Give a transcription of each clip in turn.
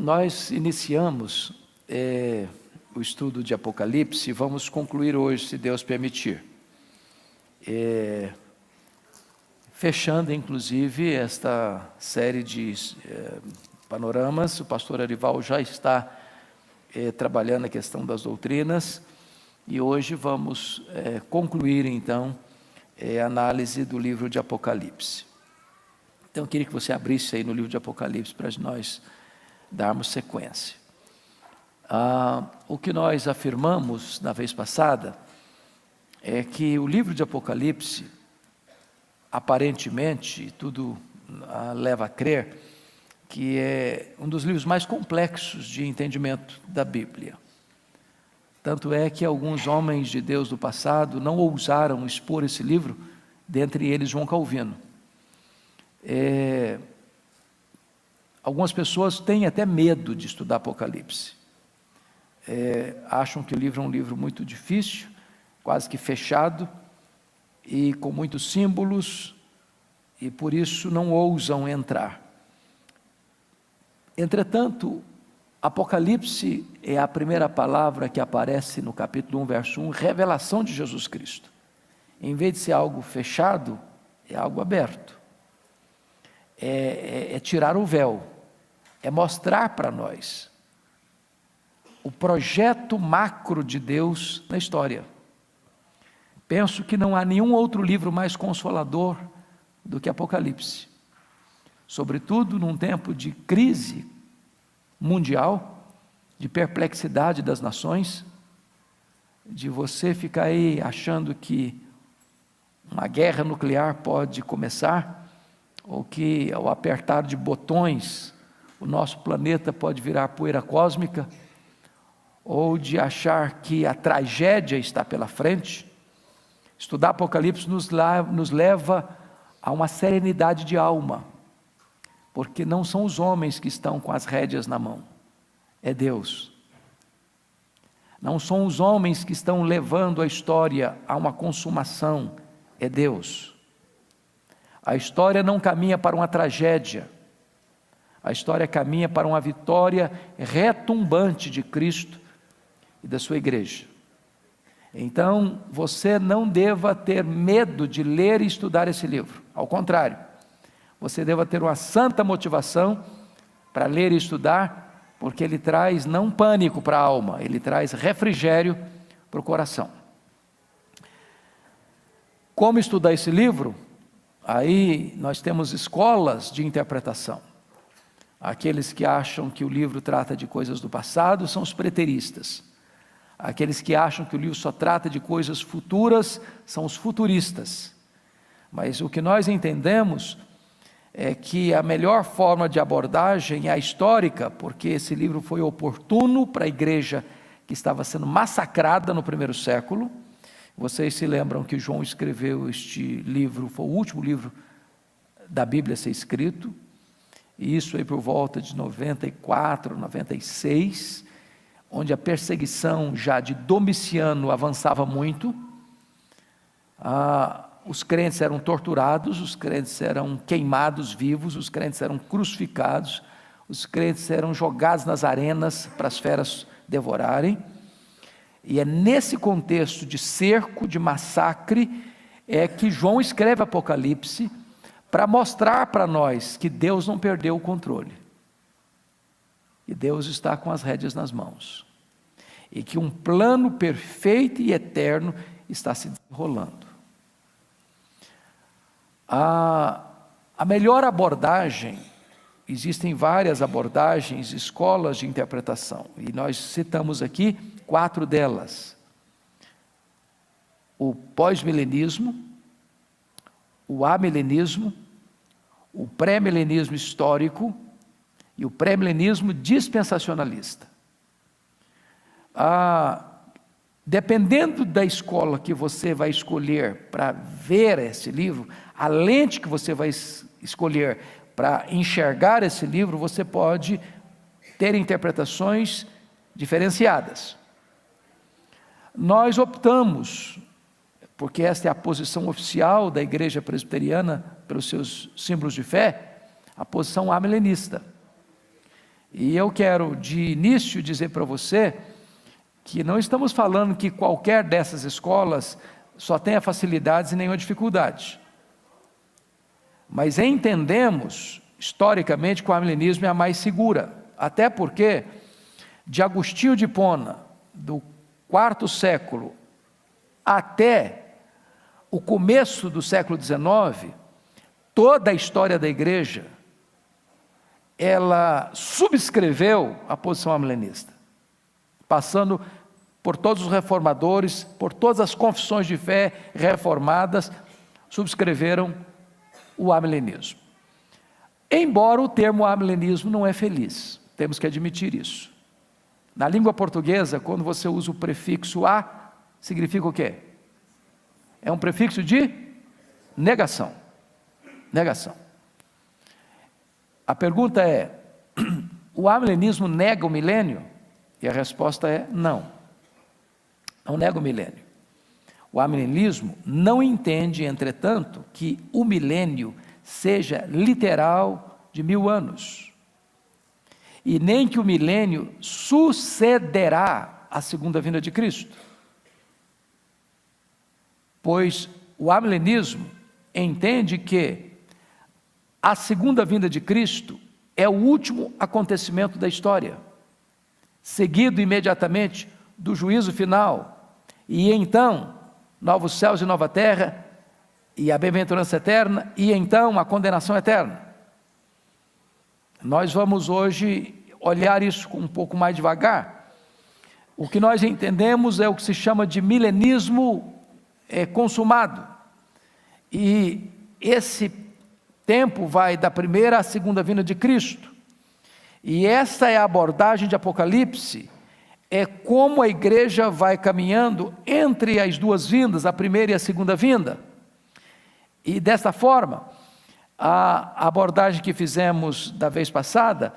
nós iniciamos o estudo de Apocalipse e vamos concluir hoje, se Deus permitir. Fechando, inclusive, esta série de panoramas, o pastor Arival já está trabalhando a questão das doutrinas, e hoje vamos concluir, então, a análise do livro de Apocalipse. Então, eu queria que você abrisse aí no livro de Apocalipse para nós darmos sequência. O que nós afirmamos na vez passada é que o livro de Apocalipse, aparentemente, tudo leva a crer, que é um dos livros mais complexos de entendimento da Bíblia. Tanto é que alguns homens de Deus do passado não ousaram expor esse livro, dentre eles João Calvino. Algumas pessoas têm até medo de estudar Apocalipse. Acham que o livro é um livro muito difícil, quase que fechado, e com muitos símbolos, e por isso não ousam entrar. Entretanto, Apocalipse é a primeira palavra que aparece no capítulo 1, verso 1, revelação de Jesus Cristo. Em vez de ser algo fechado, é algo aberto. É tirar o véu, é mostrar para nós o projeto macro de Deus na história. Penso que não há nenhum outro livro mais consolador do que Apocalipse. Sobretudo num tempo de crise mundial, de perplexidade das nações, de você ficar aí achando que uma guerra nuclear pode começar, ou que ao apertar de botões o nosso planeta pode virar poeira cósmica, ou de achar que a tragédia está pela frente. Estudar Apocalipse nos leva a uma serenidade de alma, porque não são os homens que estão com as rédeas na mão, é Deus. Não são os homens que estão levando a história a uma consumação, é Deus. A história não caminha para uma tragédia, a história caminha para uma vitória retumbante de Cristo e da sua igreja. Então, você não deva ter medo de ler e estudar esse livro, ao contrário, você deva ter uma santa motivação para ler e estudar, porque ele traz não pânico para a alma, ele traz refrigério para o coração. Como estudar esse livro? Aí nós temos escolas de interpretação. Aqueles que acham que o livro trata de coisas do passado são os preteristas. Aqueles que acham que o livro só trata de coisas futuras são os futuristas. Mas o que nós entendemos é que a melhor forma de abordagem é a histórica, porque esse livro foi oportuno para a igreja que estava sendo massacrada no primeiro século. Vocês se lembram que João escreveu este livro, foi o último livro da Bíblia a ser escrito, e isso aí por volta de 94, 96, onde a perseguição já de Domiciano avançava muito. Os crentes eram torturados, os crentes eram queimados vivos, os crentes eram crucificados, os crentes eram jogados nas arenas para as feras devorarem. E é nesse contexto de cerco, de massacre, que João escreve Apocalipse, para mostrar para nós que Deus não perdeu o controle, e Deus está com as rédeas nas mãos, e que um plano perfeito e eterno está se desenrolando. A melhor abordagem, existem várias abordagens, escolas de interpretação, e nós citamos aqui 4 delas: o pós-milenismo, o amilenismo, o pré-milenismo histórico e o pré-milenismo dispensacionalista. Dependendo da escola que você vai escolher para ver esse livro, a lente que você vai escolher para enxergar esse livro, você pode ter interpretações diferenciadas. Nós optamos, porque esta é a posição oficial da Igreja Presbiteriana, pelos seus símbolos de fé, a posição amilenista. E eu quero de início dizer para você que não estamos falando que qualquer dessas escolas só tenha facilidades e nenhuma dificuldade. Mas entendemos, historicamente, que o amilenismo é a mais segura. Até porque, de Agostinho de Hipona, do quarto século até o começo do século XIX, toda a história da igreja, ela subscreveu a posição amilenista, passando por todos os reformadores, por todas as confissões de fé reformadas, subscreveram o amilenismo. Embora o termo amilenismo não é feliz, temos que admitir isso. Na língua portuguesa, quando você usa o prefixo a, significa o quê? É um prefixo de negação. Negação. A pergunta é, o amilenismo nega o milênio? E a resposta é não. Não nega o milênio. O amilenismo não entende, entretanto, que o milênio seja literal de 1000 anos. E nem que o milênio sucederá à segunda vinda de Cristo. Pois o amilenismo entende que a segunda vinda de Cristo é o último acontecimento da história, seguido imediatamente do juízo final, e então, novos céus e nova terra, e a bem-aventurança eterna, e então a condenação eterna. Nós vamos hoje olhar isso um pouco mais devagar. O que nós entendemos é o que se chama de milenismo consumado, e esse tempo vai da primeira à segunda vinda de Cristo, e essa é a abordagem de Apocalipse, é como a igreja vai caminhando entre as duas vindas, a primeira e a segunda vinda. E desta forma, a abordagem que fizemos da vez passada,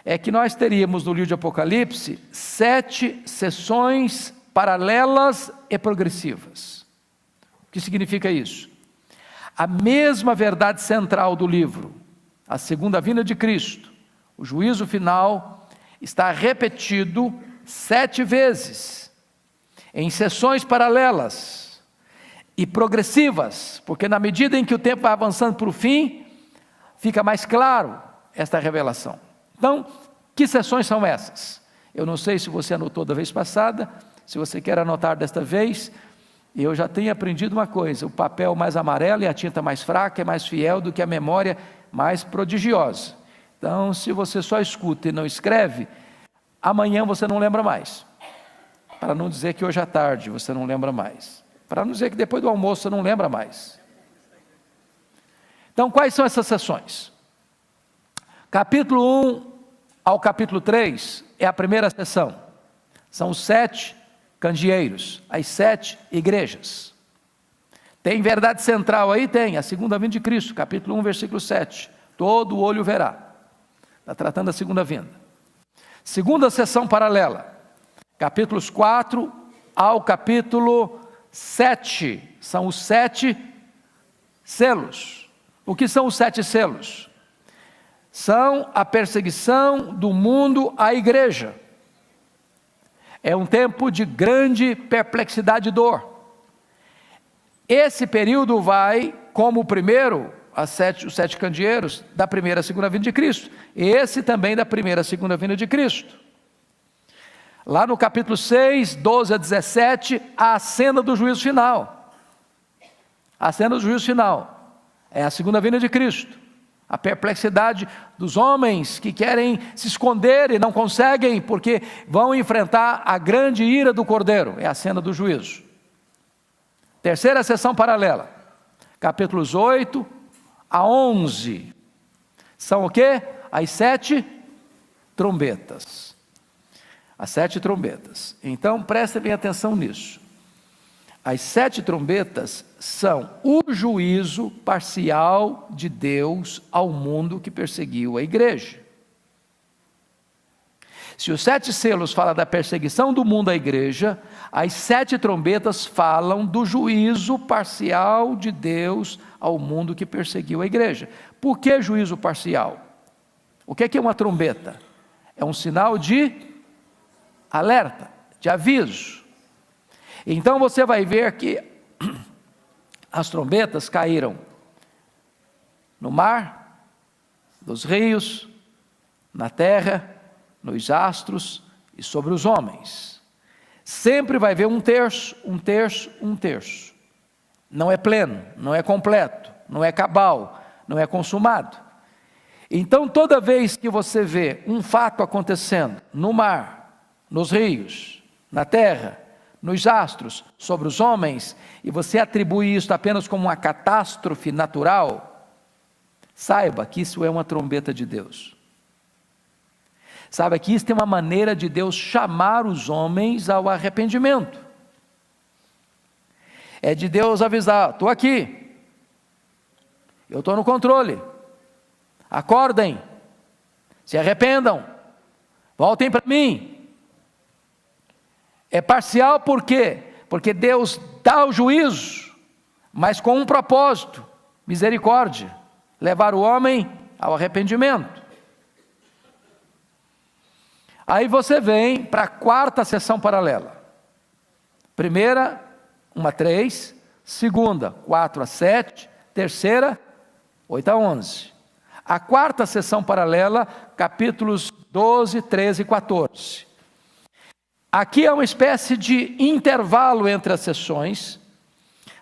é que nós teríamos no livro de Apocalipse 7 sessões paralelas e progressivas. O que significa isso? A mesma verdade central do livro, a segunda vinda de Cristo, o juízo final, está repetido 7 vezes, em sessões paralelas e progressivas, porque na medida em que o tempo vai avançando para o fim, fica mais claro esta revelação. Então, que sessões são essas? Eu não sei se você anotou da vez passada, se você quer anotar desta vez. Eu já tenho aprendido uma coisa: o papel mais amarelo e a tinta mais fraca é mais fiel do que a memória mais prodigiosa. Então, se você só escuta e não escreve, amanhã você não lembra mais. Para não dizer que hoje à tarde você não lembra mais. Para não dizer que depois do almoço você não lembra mais. Então, quais são essas sessões? Capítulo 1 ao capítulo 3 é a primeira sessão. São os 7 candeeiros, as 7 igrejas. Tem verdade central aí? Tem, a segunda vinda de Cristo, capítulo 1, versículo 7. Todo olho verá. Está tratando da segunda vinda. Segunda sessão paralela, capítulos 4 ao capítulo 7, são os 7 selos. O que são os 7 selos? São a perseguição do mundo à igreja. É um tempo de grande perplexidade e dor. Esse período vai, como o primeiro, os 7 candeeiros, da primeira e segunda vinda de Cristo. Esse também da primeira e segunda vinda de Cristo. Lá no capítulo 6, 12 a 17, a cena do juízo final. A cena do juízo final é a segunda vinda de Cristo. A perplexidade dos homens que querem se esconder e não conseguem, porque vão enfrentar a grande ira do Cordeiro. É a cena do juízo. Terceira sessão paralela, capítulos 8 a 11. São o quê? As 7 trombetas. As 7 trombetas. Então, prestem bem atenção nisso. As 7 trombetas são o juízo parcial de Deus ao mundo que perseguiu a igreja. Se os 7 selos falam da perseguição do mundo à igreja, as 7 trombetas falam do juízo parcial de Deus ao mundo que perseguiu a igreja. Por que juízo parcial? O que é uma trombeta? É um sinal de alerta, de aviso. Então você vai ver que as trombetas caíram no mar, nos rios, na terra, nos astros e sobre os homens. Sempre vai haver um terço, um terço, um terço. Não é pleno, não é completo, não é cabal, não é consumado. Então toda vez que você vê um fato acontecendo no mar, nos rios, na terra, nos astros, sobre os homens, e você atribui isso apenas como uma catástrofe natural, saiba que isso é uma trombeta de Deus. Saiba que isso é uma maneira de Deus chamar os homens ao arrependimento. É de Deus avisar: estou aqui, eu estou no controle, acordem, se arrependam, voltem para mim. É parcial por quê? Porque Deus dá o juízo, mas com um propósito: misericórdia, levar o homem ao arrependimento. Aí você vem para a quarta sessão paralela. Primeira, 1 a 3, segunda, 4 a 7, terceira, 8 a 11. A quarta sessão paralela, capítulos 12, 13 e 14. Aqui é uma espécie de intervalo entre as sessões,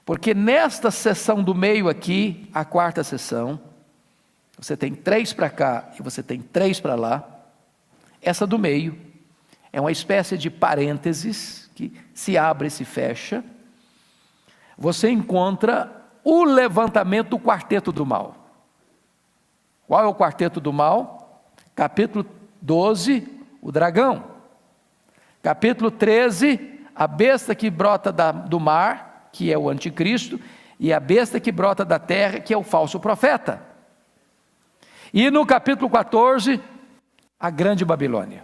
porque nesta sessão do meio aqui, a quarta sessão, você tem 3 para cá e você tem 3 para lá. Essa do meio é uma espécie de parênteses que se abre e se fecha. Você encontra o levantamento do quarteto do mal. Qual é o quarteto do mal? Capítulo 12, o dragão. Capítulo 13, a besta que brota do mar, que é o anticristo, e a besta que brota da terra, que é o falso profeta. E no capítulo 14, a grande Babilônia.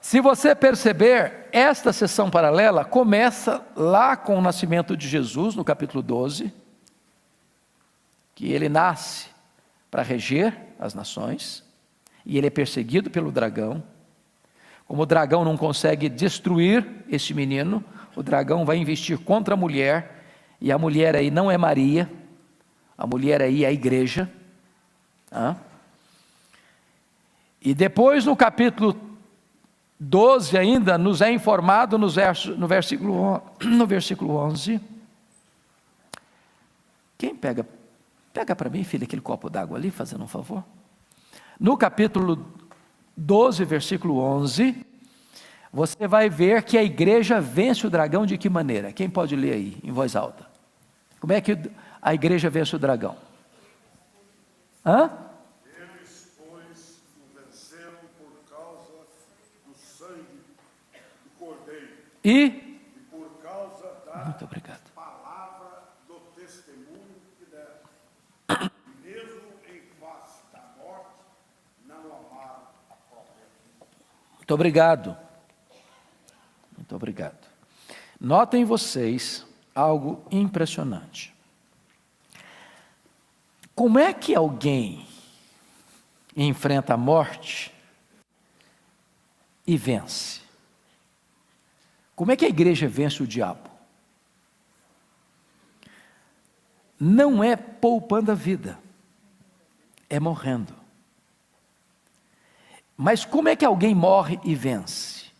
Se você perceber, esta sessão paralela começa lá com o nascimento de Jesus, no capítulo 12, que ele nasce para reger as nações, e ele é perseguido pelo dragão. Como o dragão não consegue destruir este menino, o dragão vai investir contra a mulher, e a mulher aí não é Maria, a mulher aí é a igreja. E depois no capítulo 12 ainda, nos é informado no versículo 11. Quem pega para mim, filha, aquele copo d'água ali, fazendo um favor. No capítulo 12, versículo 11, você vai ver que a igreja vence o dragão de que maneira? Quem pode ler aí, em voz alta? Como é que a igreja vence o dragão? Eles, pois, o venceram por causa do sangue do Cordeiro E por causa da muito obrigado. palavra do testemunho que deram. Mesmo em face da morte, não amaram a própria vida. Muito obrigado. Muito obrigado. Notem vocês algo impressionante. Como é que alguém enfrenta a morte e vence? Como é que a igreja vence o diabo? Não é poupando a vida, é morrendo. Mas como é que alguém morre e vence?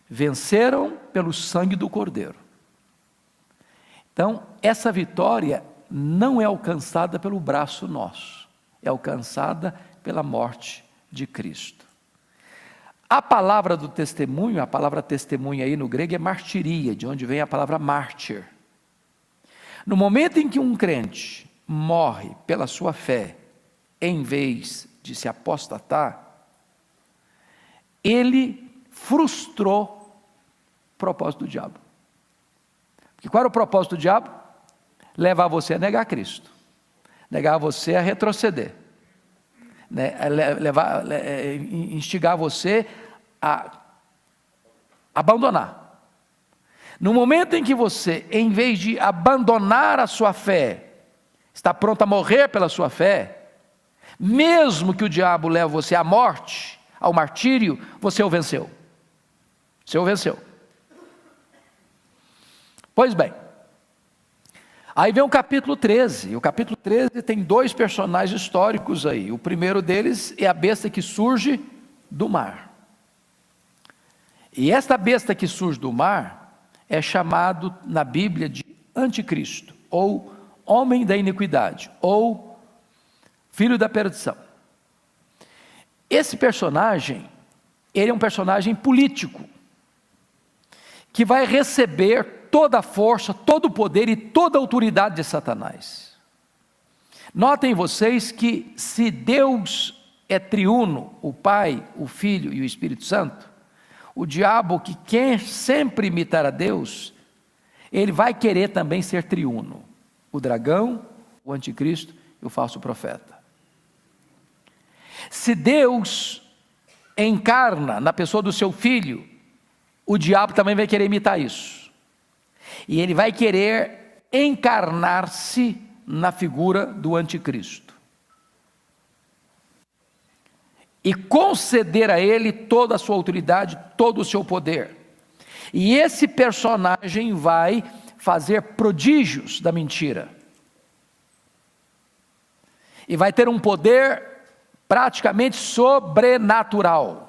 Venceram pelo sangue do Cordeiro. Então, essa vitória não é alcançada pelo braço nosso, é alcançada pela morte de Cristo. A palavra do testemunho, a palavra testemunha aí no grego é martiria, de onde vem a palavra mártir. No momento em que um crente morre pela sua fé, em vez de se apostatar, ele frustrou o propósito do diabo. Porque qual era o propósito do diabo? Levar você a negar Cristo, negar você a retroceder, né? Instigar você a abandonar. No momento em que você, em vez de abandonar a sua fé, está pronto a morrer pela sua fé, Mesmo que o diabo leve você à morte, ao martírio, você o venceu. Você o venceu. Pois bem, aí vem o capítulo 13. O capítulo 13 tem dois personagens históricos aí. O primeiro deles é a besta que surge do mar. E esta besta que surge do mar é chamado na Bíblia de anticristo, ou homem da iniquidade, ou filho da perdição. Esse personagem, ele é um personagem político, que vai receber toda a força, todo o poder e toda a autoridade de Satanás. Notem vocês que se Deus é triuno, o Pai, o Filho e o Espírito Santo, o diabo, que quer sempre imitar a Deus, ele vai querer também ser triuno. O dragão, o anticristo e o falso profeta. Se Deus encarna na pessoa do seu Filho, o diabo também vai querer imitar isso. E ele vai querer encarnar-se na figura do anticristo. E conceder a ele toda a sua autoridade, todo o seu poder. E esse personagem vai fazer prodígios da mentira. E vai ter um poder praticamente sobrenatural.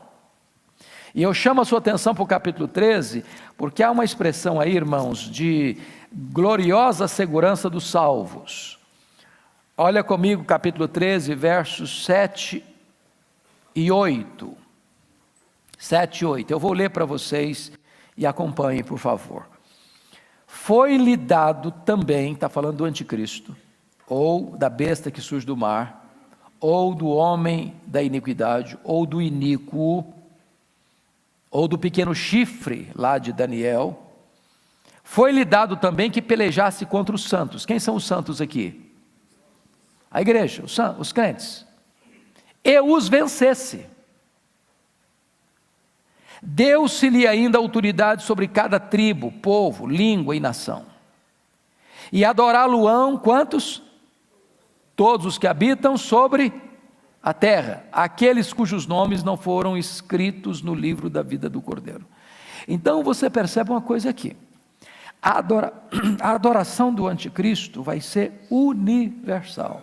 E eu chamo a sua atenção para o capítulo 13, porque há uma expressão aí, irmãos, de gloriosa segurança dos salvos. Olha comigo, capítulo 13, versos 7 e 8. 7 e 8. Eu vou ler para vocês e acompanhem, por favor. Foi-lhe dado também, está falando do anticristo, ou da besta que surge do mar, ou do homem da iniquidade, ou do iníquo, ou do pequeno chifre, lá de Daniel. Foi-lhe dado também que pelejasse contra os santos. Quem são os santos aqui? A igreja, os crentes. E os vencesse. Deu-se-lhe ainda autoridade sobre cada tribo, povo, língua e nação. E adorá-lo-ão, quantos? Todos os que habitam sobre a terra, aqueles cujos nomes não foram escritos no livro da vida do Cordeiro. Então você percebe uma coisa aqui. A adoração do anticristo vai ser universal.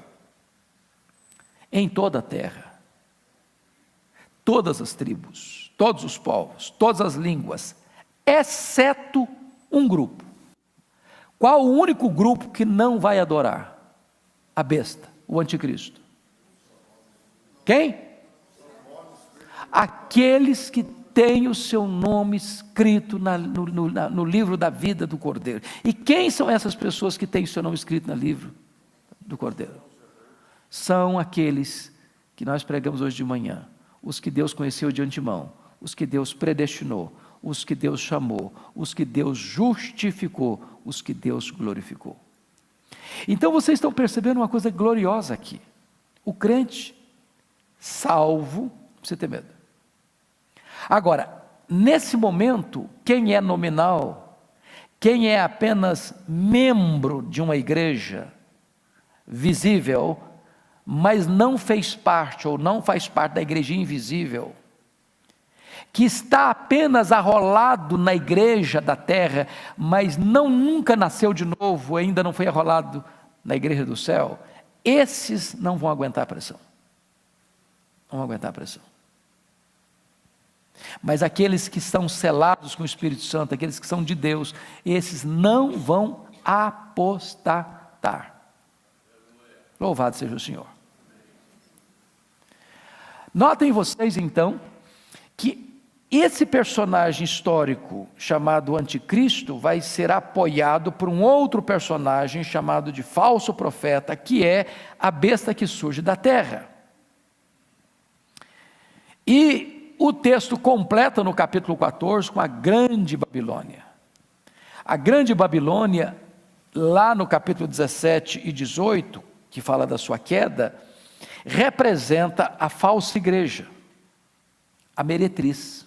Em toda a terra. Todas as tribos, todos os povos, todas as línguas, exceto um grupo. Qual o único grupo que não vai adorar? A besta, o anticristo. Quem? Aqueles que têm o seu nome escrito no livro da vida do Cordeiro. E quem são essas pessoas que têm o seu nome escrito no livro do Cordeiro? São aqueles que nós pregamos hoje de manhã. Os que Deus conheceu de antemão, os que Deus predestinou, os que Deus chamou, os que Deus justificou, os que Deus glorificou. Então vocês estão percebendo uma coisa gloriosa aqui. O crente salvo, não precisa ter medo. Agora, nesse momento, quem é nominal, quem é apenas membro de uma igreja visível, mas não fez parte ou não faz parte da igreja invisível, que está apenas arrolado na igreja da terra, mas nunca nasceu de novo, ainda não foi arrolado na igreja do céu, esses não vão aguentar a pressão. Não vão aguentar a pressão. Mas aqueles que são selados com o Espírito Santo, aqueles que são de Deus, esses não vão apostatar. Louvado seja o Senhor. Notem vocês então, que esse personagem histórico chamado anticristo vai ser apoiado por um outro personagem chamado de falso profeta, que é a besta que surge da terra. E o texto completa no capítulo 14 com a grande Babilônia. A grande Babilônia, lá no capítulo 17 e 18, que fala da sua queda, representa a falsa igreja, a meretriz.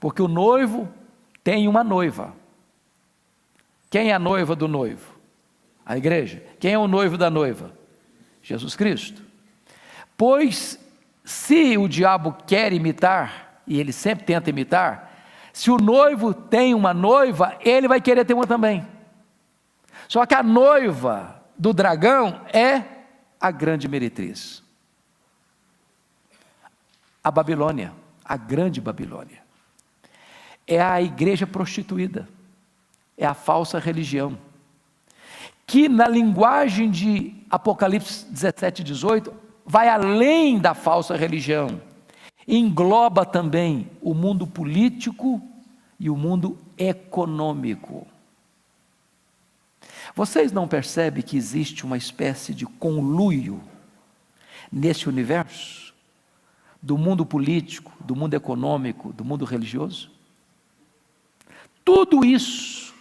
Porque o noivo tem uma noiva. Quem é a noiva do noivo? A igreja. Quem é o noivo da noiva? Jesus Cristo. Pois se o diabo quer imitar, e ele sempre tenta imitar, se o noivo tem uma noiva, ele vai querer ter uma também. Só que a noiva do dragão é a grande meretriz. A Babilônia, a grande Babilônia. É a igreja prostituída. É a falsa religião. Que na linguagem de Apocalipse 17 e 18, vai além da falsa religião. Engloba também o mundo político e o mundo econômico. Vocês não percebem que existe uma espécie de conluio nesse universo? Do mundo político, do mundo econômico, do mundo religioso? Tudo isso,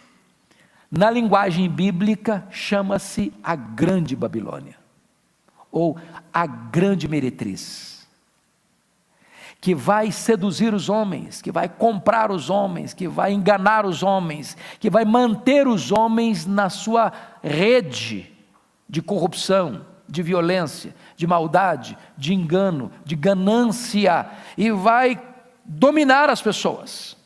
na linguagem bíblica, chama-se a grande Babilônia, ou a grande meretriz, que vai seduzir os homens, que vai comprar os homens, que vai enganar os homens, que vai manter os homens na sua rede de corrupção, de violência, de maldade, de engano, de ganância, e vai dominar as pessoas.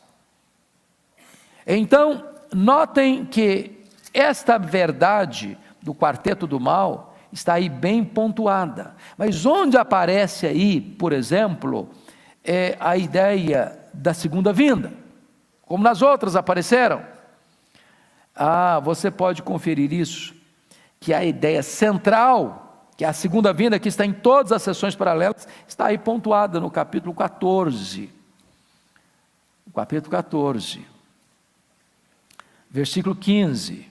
Então, notem que esta verdade do quarteto do mal está aí bem pontuada. Mas onde aparece aí, por exemplo, a ideia da segunda vinda, como nas outras apareceram? Você pode conferir isso, que a ideia central, que é a segunda vinda, que está em todas as sessões paralelas, está aí pontuada no capítulo 14. O capítulo 14, versículo 15.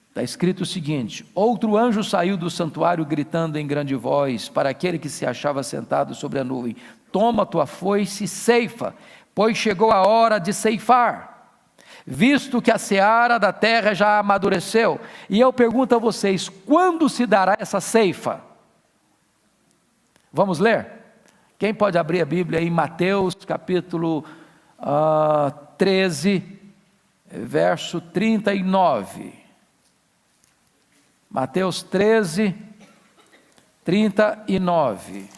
Está escrito o seguinte: outro anjo saiu do santuário gritando em grande voz para aquele que se achava sentado sobre a nuvem: toma tua foice e ceifa, pois chegou a hora de ceifar, visto que a seara da terra já amadureceu. E eu pergunto a vocês, quando se dará essa ceifa? Vamos ler? Quem pode abrir a Bíblia em Mateus capítulo 13, verso 39. Mateus 13, 39.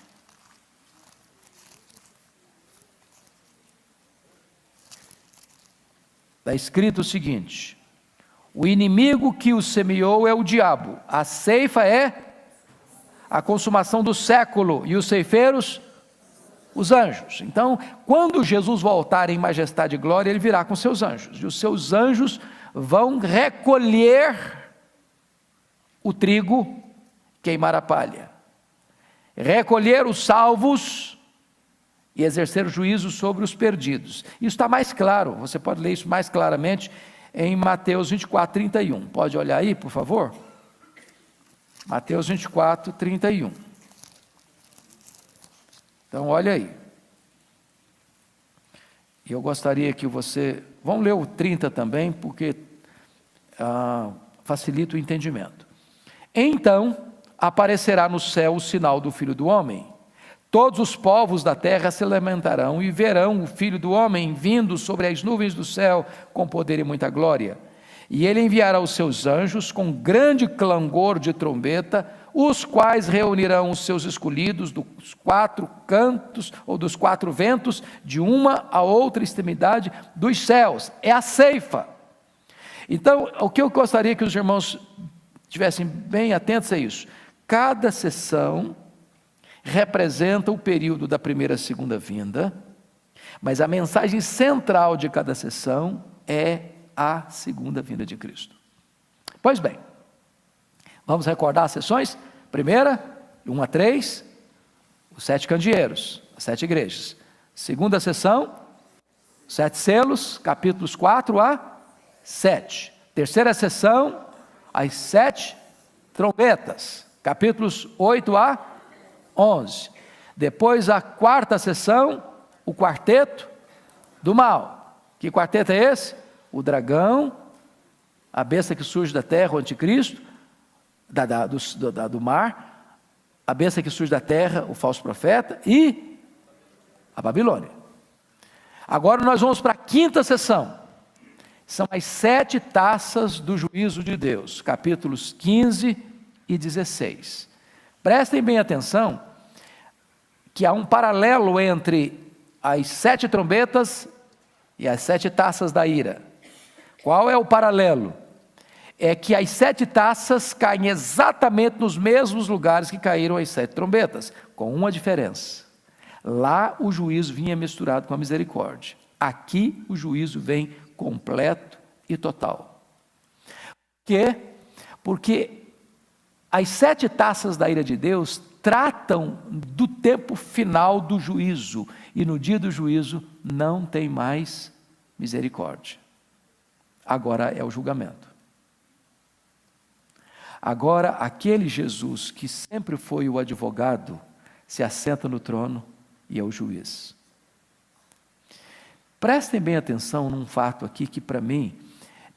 Está escrito o seguinte: o inimigo que o semeou é o diabo, a ceifa é a consumação do século, e os ceifeiros, os anjos. Então, quando Jesus voltar em majestade e glória, ele virá com seus anjos, e os seus anjos vão recolher o trigo, queimar a palha, recolher os salvos e exercer o juízo sobre os perdidos. Isso está mais claro, você pode ler isso mais claramente em Mateus 24, 31. Pode olhar aí, por favor? Mateus 24, 31. Então, olha aí. E eu gostaria que você... Vamos ler o 30 também, porque facilita o entendimento. Então aparecerá no céu o sinal do Filho do Homem. Todos os povos da terra se lamentarão e verão o Filho do Homem vindo sobre as nuvens do céu com poder e muita glória. E ele enviará os seus anjos com grande clangor de trombeta, os quais reunirão os seus escolhidos dos quatro cantos ou dos quatro ventos, de uma a outra extremidade dos céus. É a ceifa. Então, o que eu gostaria que os irmãos estivessem bem atentos a isso: cada sessão representa o período da primeira e segunda vinda, mas a mensagem central de cada sessão é a segunda vinda de Cristo. Pois bem, vamos recordar as sessões? Primeira, 1 a 3, os 7 candeeiros, as 7 igrejas. Segunda sessão, 7 selos, capítulos 4 a 7. Terceira sessão, as 7 trombetas, capítulos 8 a 11. Depois a quarta sessão, o quarteto do mal. Que quarteto é esse? O dragão, a besta que surge da terra, o anticristo, do mar, a besta que surge da terra, o falso profeta, e a Babilônia. Agora nós vamos para a quinta sessão. São as 7 taças do juízo de Deus, capítulos 15 e 16. Prestem bem atenção que há um paralelo entre as 7 trombetas e as 7 taças da ira. Qual é o paralelo? É que as 7 taças caem exatamente nos mesmos lugares que caíram as 7 trombetas, com uma diferença. Lá o juízo vinha misturado com a misericórdia. Aqui o juízo vem completo e total. Por quê? Porque as 7 taças da ira de Deus tratam do tempo final do juízo, e no dia do juízo não tem mais misericórdia. Agora é o julgamento. Agora aquele Jesus que sempre foi o advogado se assenta no trono e é o juiz. Prestem bem atenção num fato aqui que para mim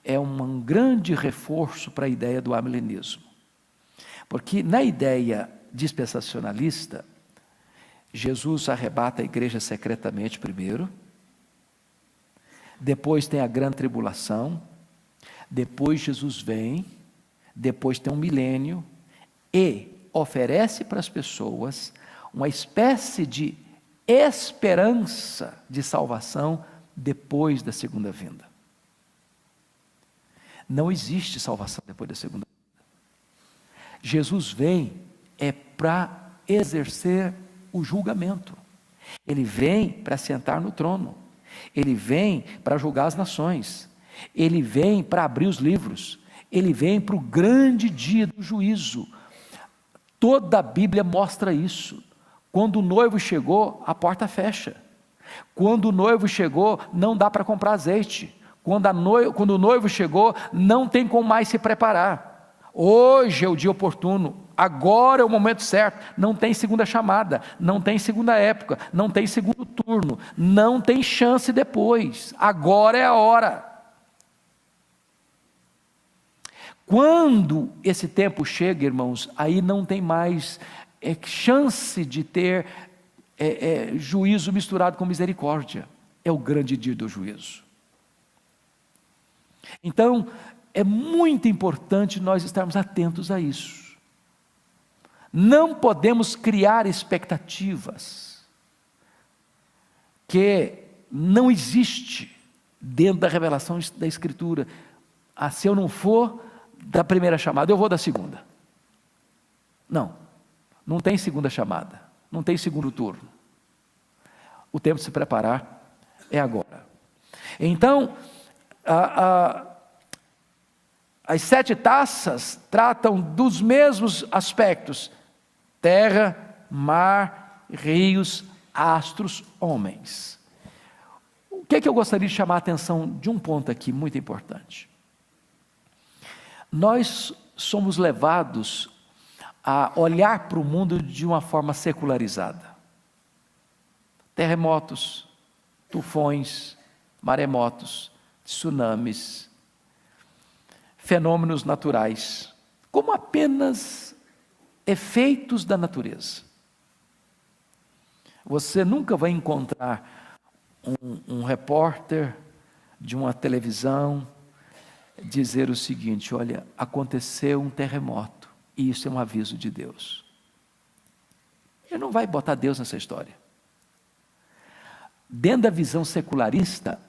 é um grande reforço para a ideia do amilenismo. Porque na ideia dispensacionalista, Jesus arrebata a igreja secretamente primeiro, depois tem a grande tribulação, depois Jesus vem, depois tem um milênio e oferece para as pessoas uma espécie de esperança de salvação depois da segunda vinda. Não existe salvação depois da segunda vinda. Jesus vem para exercer o julgamento. Ele vem para sentar no trono. Ele vem para julgar as nações. Ele vem para abrir os livros. Ele vem para o grande dia do juízo. Toda a Bíblia mostra isso. Quando o noivo chegou, a porta fecha. Quando o noivo chegou, não dá para comprar azeite. Quando o noivo chegou, não tem como mais se preparar. Hoje é o dia oportuno, agora é o momento certo. Não tem segunda chamada, não tem segunda época, não tem segundo turno, não tem chance depois. Agora é a hora. Quando esse tempo chega, irmãos, aí não tem mais chance de ter juízo misturado com misericórdia. É o grande dia do juízo. Então, é muito importante nós estarmos atentos a isso. Não podemos criar expectativas que não existe dentro da revelação da Escritura. Se eu não for da primeira chamada, eu vou da segunda. Não tem segunda chamada, não tem segundo turno. O tempo de se preparar é agora. Então, as 7 taças tratam dos mesmos aspectos: terra, mar, rios, astros, homens. O que eu gostaria de chamar a atenção de um ponto aqui muito importante? Nós somos levados a olhar para o mundo de uma forma secularizada. Terremotos, tufões, maremotos, tsunamis, fenômenos naturais, como apenas efeitos da natureza. Você nunca vai encontrar um repórter de uma televisão dizer o seguinte: olha, aconteceu um terremoto, e isso é um aviso de Deus. Ele não vai botar Deus nessa história. Dentro da visão secularista,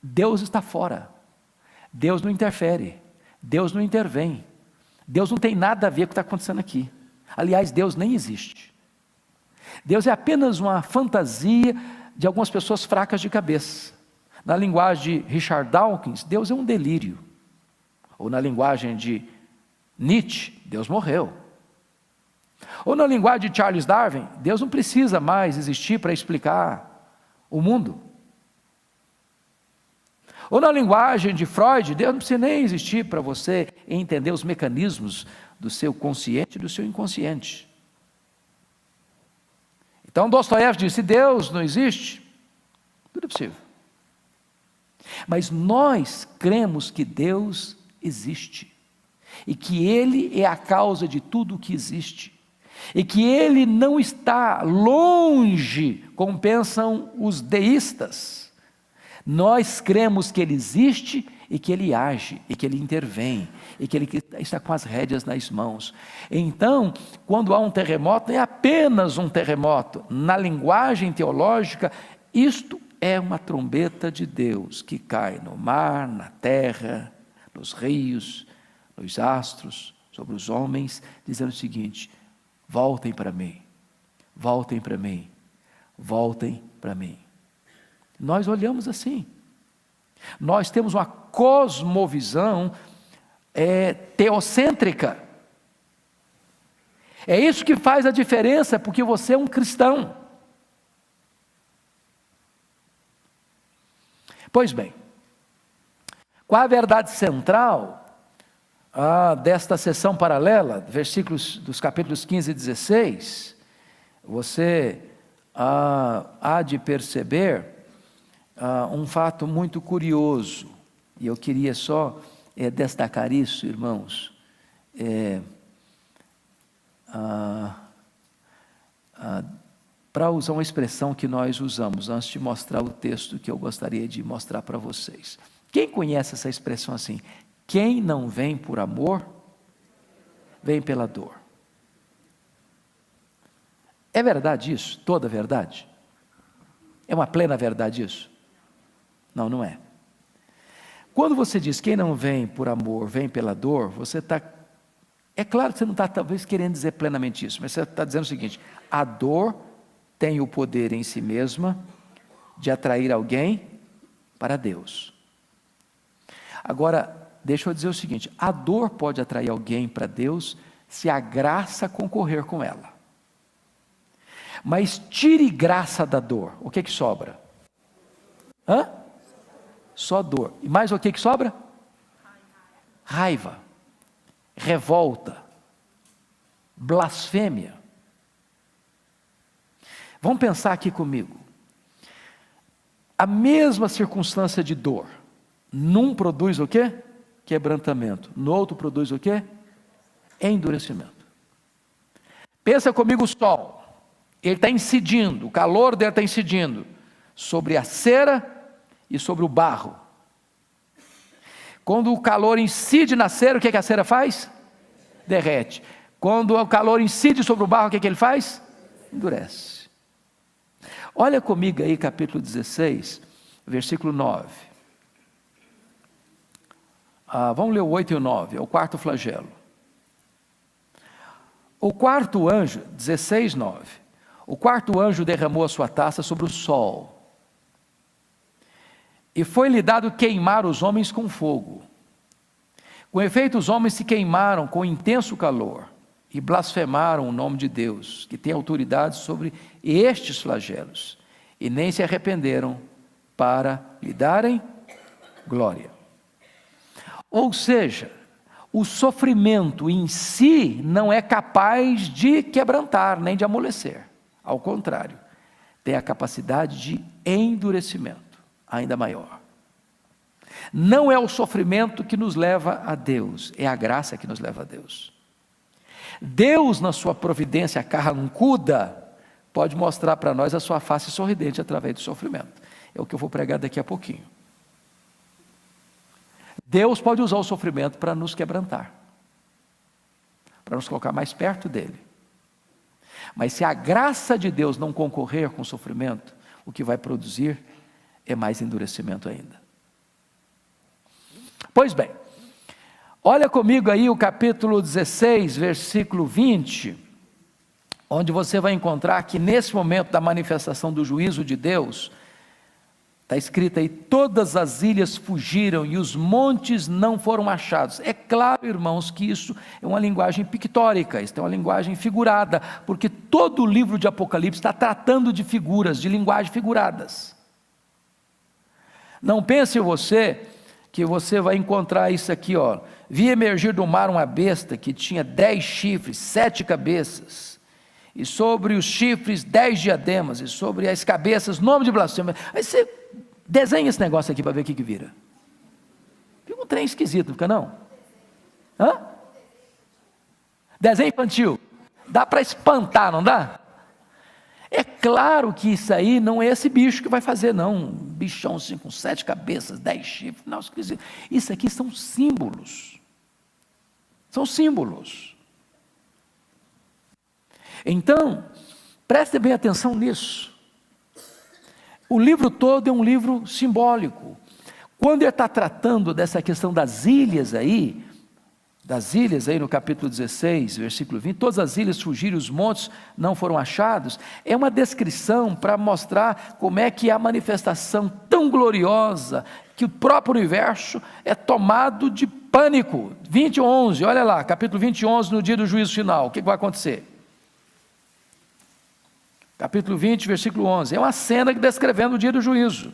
Deus está fora. Deus não interfere. Deus não intervém. Deus não tem nada a ver com o que está acontecendo aqui. Aliás, Deus nem existe. Deus é apenas uma fantasia de algumas pessoas fracas de cabeça. Na linguagem de Richard Dawkins, Deus é um delírio. Ou na linguagem de Nietzsche, Deus morreu. Ou na linguagem de Charles Darwin, Deus não precisa mais existir para explicar o mundo. Ou na linguagem de Freud, Deus não precisa nem existir para você entender os mecanismos do seu consciente e do seu inconsciente. Então Dostoiévski disse: se Deus não existe, tudo é possível. Mas nós cremos que Deus existe, e que Ele é a causa de tudo o que existe, e que Ele não está longe, como pensam os deístas. Nós cremos que Ele existe e que Ele age, e que Ele intervém, e que Ele está com as rédeas nas mãos. Então, quando há um terremoto, não é apenas um terremoto. Na linguagem teológica, isto é uma trombeta de Deus que cai no mar, na terra, nos rios, nos astros, sobre os homens, dizendo o seguinte: voltem para mim, voltem para mim, voltem para mim. Nós olhamos assim. Nós temos uma cosmovisão teocêntrica. É isso que faz a diferença, porque você é um cristão. Pois bem, qual a verdade central desta sessão paralela, versículos dos capítulos 15 e 16? Você há de perceber um fato muito curioso, e eu queria só destacar isso, irmãos. Para usar uma expressão que nós usamos antes de mostrar o texto que eu gostaria de mostrar para vocês. Quem conhece essa expressão assim? Quem não vem por amor, vem pela dor. É verdade isso? Toda verdade? É uma plena verdade isso? Não, não é. Quando você diz quem não vem por amor, vem pela dor, você está... É claro que você não está talvez querendo dizer plenamente isso, mas você está dizendo o seguinte: a dor tem o poder em si mesma de atrair alguém para Deus. Agora, deixa eu dizer o seguinte: a dor pode atrair alguém para Deus se a graça concorrer com ela. Mas tire graça da dor, o que sobra? Só dor. E mais o que sobra? Raiva, revolta, blasfêmia. Vamos pensar aqui comigo. A mesma circunstância de dor, num produz o quê? Quebrantamento. No outro produz o quê? Endurecimento. Pensa comigo o sol. Ele está incidindo, o calor dele está incidindo sobre a cera e sobre o barro. Quando o calor incide na cera, o que a cera faz? Derrete. Quando o calor incide sobre o barro, o que ele faz? Endurece. Olha comigo aí capítulo 16, versículo 9. Vamos ler o 8 e o 9, é o quarto flagelo. O quarto anjo, 16, 9. O quarto anjo derramou a sua taça sobre o sol, e foi-lhe dado queimar os homens com fogo. Com efeito, os homens se queimaram com intenso calor, e blasfemaram o nome de Deus, que tem autoridade sobre estes flagelos, e nem se arrependeram para lhe darem glória. Ou seja, o sofrimento em si não é capaz de quebrantar, nem de amolecer. Ao contrário, tem a capacidade de endurecimento ainda maior. Não é o sofrimento que nos leva a Deus, é a graça que nos leva a Deus. Deus, na sua providência carrancuda, pode mostrar para nós a sua face sorridente através do sofrimento. É o que eu vou pregar daqui a pouquinho. Deus pode usar o sofrimento para nos quebrantar, para nos colocar mais perto dele. Mas se a graça de Deus não concorrer com o sofrimento, o que vai produzir é mais endurecimento ainda. Pois bem, olha comigo aí o capítulo 16, versículo 20, onde você vai encontrar que nesse momento da manifestação do juízo de Deus, está escrito aí: todas as ilhas fugiram e os montes não foram achados. É claro, irmãos, que isso é uma linguagem pictórica, isso é uma linguagem figurada, porque todo o livro de Apocalipse está tratando de figuras, de linguagem figuradas. Não pense você que você vai encontrar isso aqui, ó. Vi emergir do mar uma besta que tinha 10 chifres, 7 cabeças, e sobre os chifres 10 diademas, e sobre as cabeças nome de blasfêmia. Aí você desenha esse negócio aqui para ver o que vira. Fica um trem esquisito, não fica não? Desenho infantil. Dá para espantar, não dá? É claro que isso aí não é esse bicho que vai fazer, não. Um bichão assim com 7 cabeças, 10 chifres. Não, isso aqui são símbolos. São símbolos. Então, preste bem atenção nisso. O livro todo é um livro simbólico. Quando ele está tratando dessa questão das ilhas aí no capítulo 16, versículo 20, todas as ilhas fugiram, os montes não foram achados, é uma descrição para mostrar como é que a manifestação tão gloriosa, que o próprio universo é tomado de pânico. 20:11, olha lá, capítulo 20:11, no dia do juízo final, o que vai acontecer? Capítulo 20, versículo 11, é uma cena descrevendo o dia do juízo.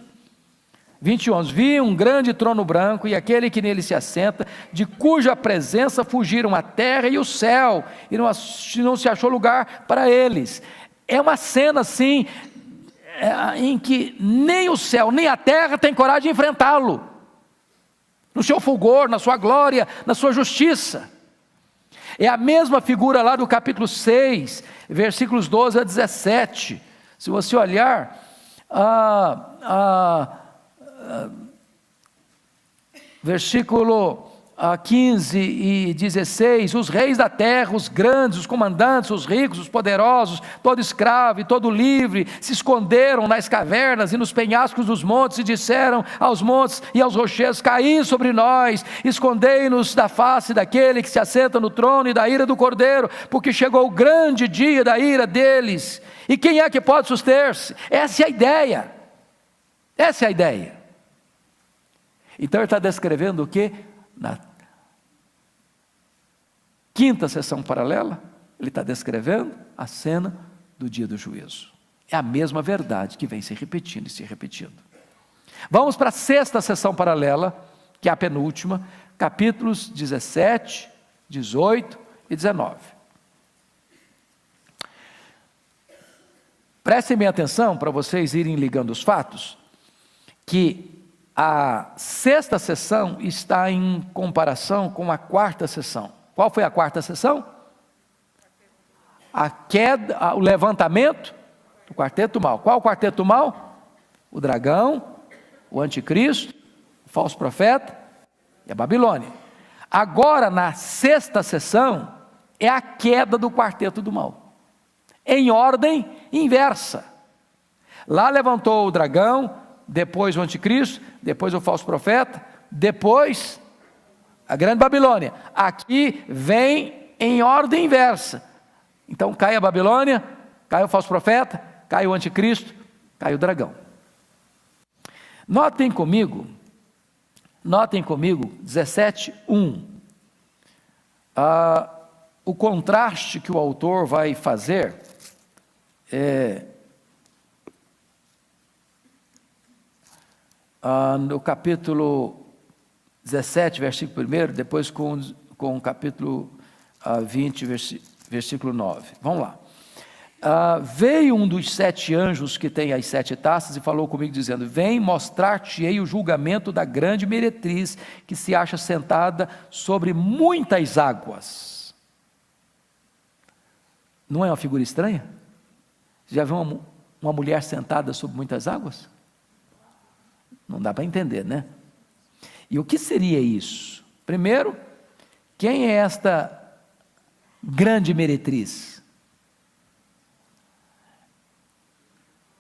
20:11, vi um grande trono branco e aquele que nele se assenta, de cuja presença fugiram a terra e o céu, e não se achou lugar para eles. É uma cena assim, em que nem o céu, nem a terra tem coragem de enfrentá-lo, no seu fulgor, na sua glória, na sua justiça. É a mesma figura lá do capítulo 6, versículos 12 a 17. Se você olhar, versículo 15 e 16, os reis da terra, os grandes, os comandantes, os ricos, os poderosos, todo escravo e todo livre, se esconderam nas cavernas e nos penhascos dos montes e disseram aos montes e aos rochedos, caí sobre nós, escondei-nos da face daquele que se assenta no trono e da ira do Cordeiro, porque chegou o grande dia da ira deles, e quem é que pode suster-se? Essa é a ideia, essa é a ideia. Então ele está descrevendo o que? Na quinta sessão paralela, ele está descrevendo a cena do dia do juízo. É a mesma verdade que vem se repetindo e se repetindo. Vamos para a sexta sessão paralela, que é a penúltima, capítulos 17, 18 e 19. Prestem bem atenção para vocês irem ligando os fatos, que a sexta sessão está em comparação com a quarta sessão. Qual foi a quarta sessão? A queda, o levantamento do quarteto do mal. Qual o quarteto do mal? O dragão, o anticristo, o falso profeta e a Babilônia. Agora, na sexta sessão, é a queda do quarteto do mal, em ordem inversa. Lá levantou o dragão, depois o anticristo, depois o falso profeta, depois a grande Babilônia. Aqui vem em ordem inversa. Então cai a Babilônia, cai o falso profeta, cai o anticristo, cai o dragão. Notem comigo 17:1. O contraste que o autor vai fazer no capítulo 17, versículo 1, depois com o capítulo 20, versículo 9. Vamos lá. Veio um dos 7 anjos que tem as 7 taças e falou comigo dizendo, vem mostrar-te-ei o julgamento da grande meretriz que se acha sentada sobre muitas águas. Não é uma figura estranha? Já viu uma mulher sentada sobre muitas águas? Não dá para entender, né? E o que seria isso? Primeiro, quem é esta grande meretriz?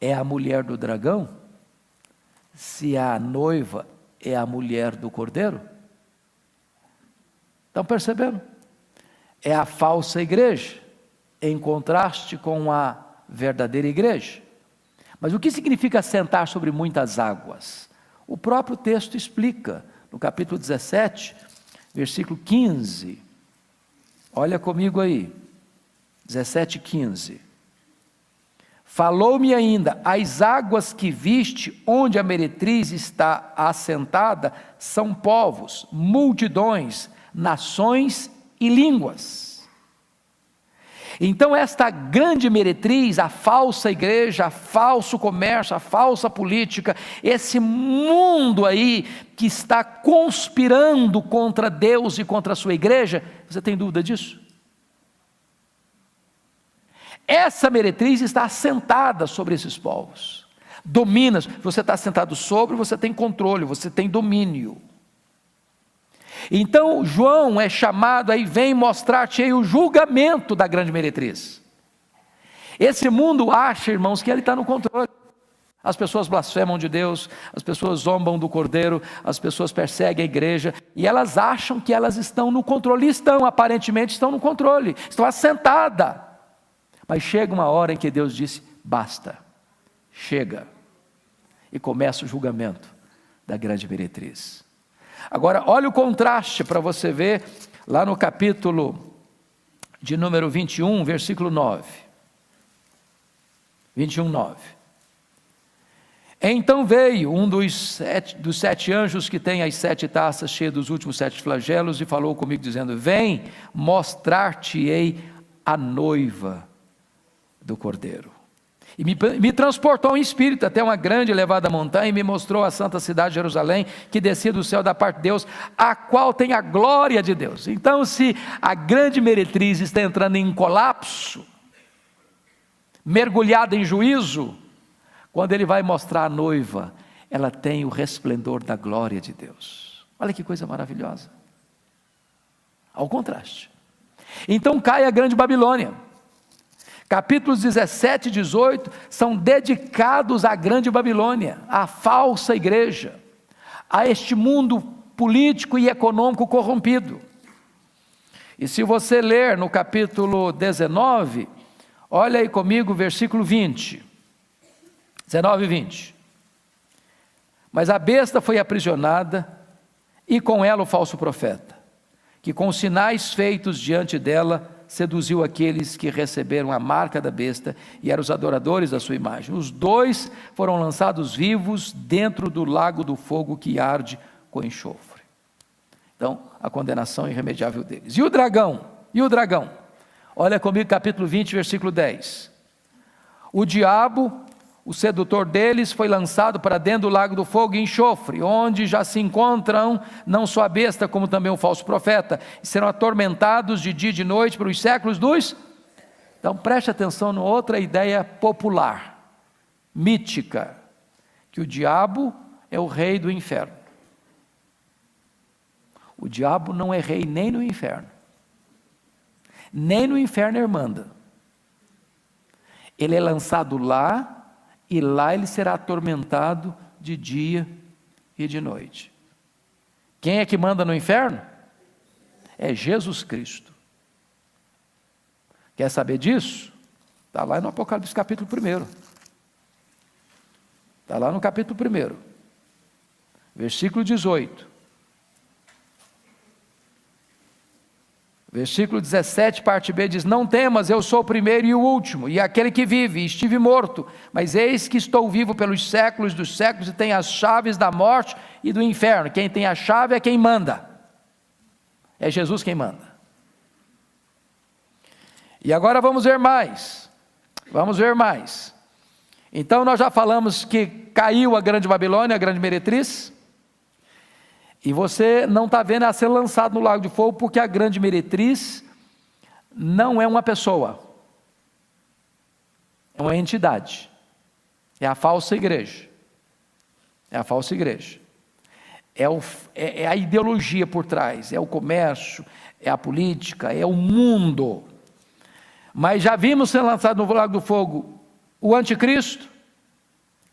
É a mulher do dragão? Se a noiva é a mulher do cordeiro? Estão percebendo? É a falsa igreja, em contraste com a verdadeira igreja. Mas o que significa sentar sobre muitas águas? O próprio texto explica, no capítulo 17, versículo 15. Olha comigo aí, 17:15. Falou-me ainda, as águas que viste, onde a meretriz está assentada, são povos, multidões, nações e línguas. Então esta grande meretriz, a falsa igreja, o falso comércio, a falsa política, esse mundo aí que está conspirando contra Deus e contra a sua igreja, você tem dúvida disso? essa meretriz está assentada sobre esses povos, domina. Você está sentado sobre, você tem controle, você tem domínio. Então João é chamado, aí vem mostrar-te aí o julgamento da grande meretriz. Esse mundo acha, irmãos, que ele está no controle. As pessoas blasfemam de Deus, as pessoas zombam do Cordeiro, as pessoas perseguem a igreja, e elas acham que elas estão no controle, aparentemente estão no controle, estão assentadas. Mas chega uma hora em que Deus disse, basta, chega, e começa o julgamento da grande meretriz. Agora, olha o contraste para você ver, lá no capítulo de número 21, versículo 9. 21, 9. Então veio um dos sete anjos que tem as 7 taças cheias dos últimos 7 flagelos e falou comigo dizendo, vem, mostrar-te-ei a noiva do Cordeiro. E me transportou em espírito até uma grande e elevada montanha e me mostrou a santa cidade de Jerusalém, que descia do céu da parte de Deus, a qual tem a glória de Deus. Então, se a grande meretriz está entrando em colapso, mergulhada em juízo, quando ele vai mostrar a noiva, ela tem o resplendor da glória de Deus. Olha que coisa maravilhosa. Ao contraste. Então cai a grande Babilônia. Capítulos 17 e 18 são dedicados à grande Babilônia, à falsa igreja, a este mundo político e econômico corrompido. E se você ler no capítulo 19, olha aí comigo o versículo 20. 19 e 20. Mas a besta foi aprisionada, e com ela o falso profeta, que com os sinais feitos diante dela, seduziu aqueles que receberam a marca da besta, e eram os adoradores da sua imagem. Os 2 foram lançados vivos dentro do lago do fogo que arde com enxofre. Então, a condenação irremediável deles. E o dragão? Olha comigo capítulo 20, versículo 10. O diabo, o sedutor deles, foi lançado para dentro do lago do fogo e enxofre, onde já se encontram não só a besta, como também o falso profeta, e serão atormentados de dia e de noite pelos séculos dos... Então preste atenção numa outra ideia popular, mítica, que o diabo é o rei do inferno. O diabo não é rei nem no inferno, nem no inferno ele manda. Ele é lançado lá, e lá ele será atormentado de dia e de noite. Quem é que manda no inferno? É Jesus Cristo. Quer saber disso? Está lá no Apocalipse capítulo 1. Está lá no capítulo 1. Versículo 18. Versículo 17, parte B, diz, não temas, eu sou o primeiro e o último, e aquele que vive, e estive morto, mas eis que estou vivo pelos séculos dos séculos, e tenho as chaves da morte e do inferno. Quem tem a chave é quem manda, é Jesus quem manda. E agora vamos ver mais, então nós já falamos que caiu a grande Babilônia, a grande meretriz, e você não está vendo ela ser lançada no lago de fogo, porque a grande meretriz não é uma pessoa, é uma entidade, é a falsa igreja, é a ideologia por trás, é o comércio, é a política, é o mundo. Mas já vimos ser lançado no lago do fogo o anticristo,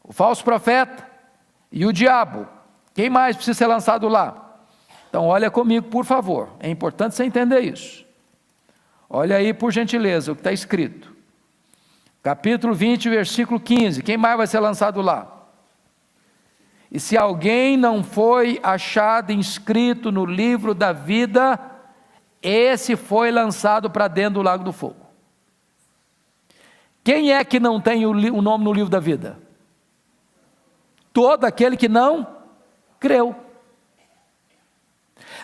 o falso profeta e o diabo. Quem mais precisa ser lançado lá? Então olha comigo, por favor, é importante você entender isso. Olha aí, por gentileza, o que está escrito. Capítulo 20, versículo 15, quem mais vai ser lançado lá? E se alguém não foi achado inscrito no livro da vida, esse foi lançado para dentro do lago do fogo. Quem é que não tem o nome no livro da vida? Todo aquele que não creu.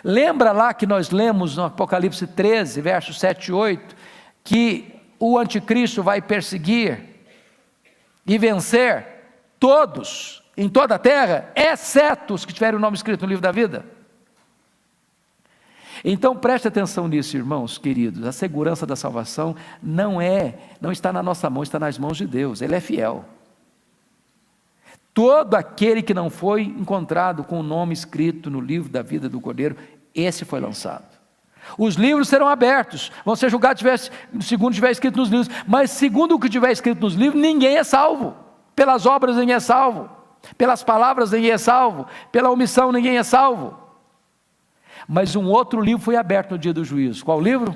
Lembra lá que nós lemos no Apocalipse 13, versos 7 e 8, que o anticristo vai perseguir e vencer todos em toda a terra, exceto os que tiverem o nome escrito no livro da vida? Então preste atenção nisso, irmãos queridos. A segurança da salvação não está na nossa mão, está nas mãos de Deus. Ele é fiel. Todo aquele que não foi encontrado com o nome escrito no livro da vida do Cordeiro, esse foi lançado. Os livros serão abertos, vão ser julgados segundo estiver escrito nos livros, mas segundo o que estiver escrito nos livros, ninguém é salvo. Pelas obras ninguém é salvo, pelas palavras ninguém é salvo, pela omissão ninguém é salvo. Mas um outro livro foi aberto no dia do juízo. Qual livro?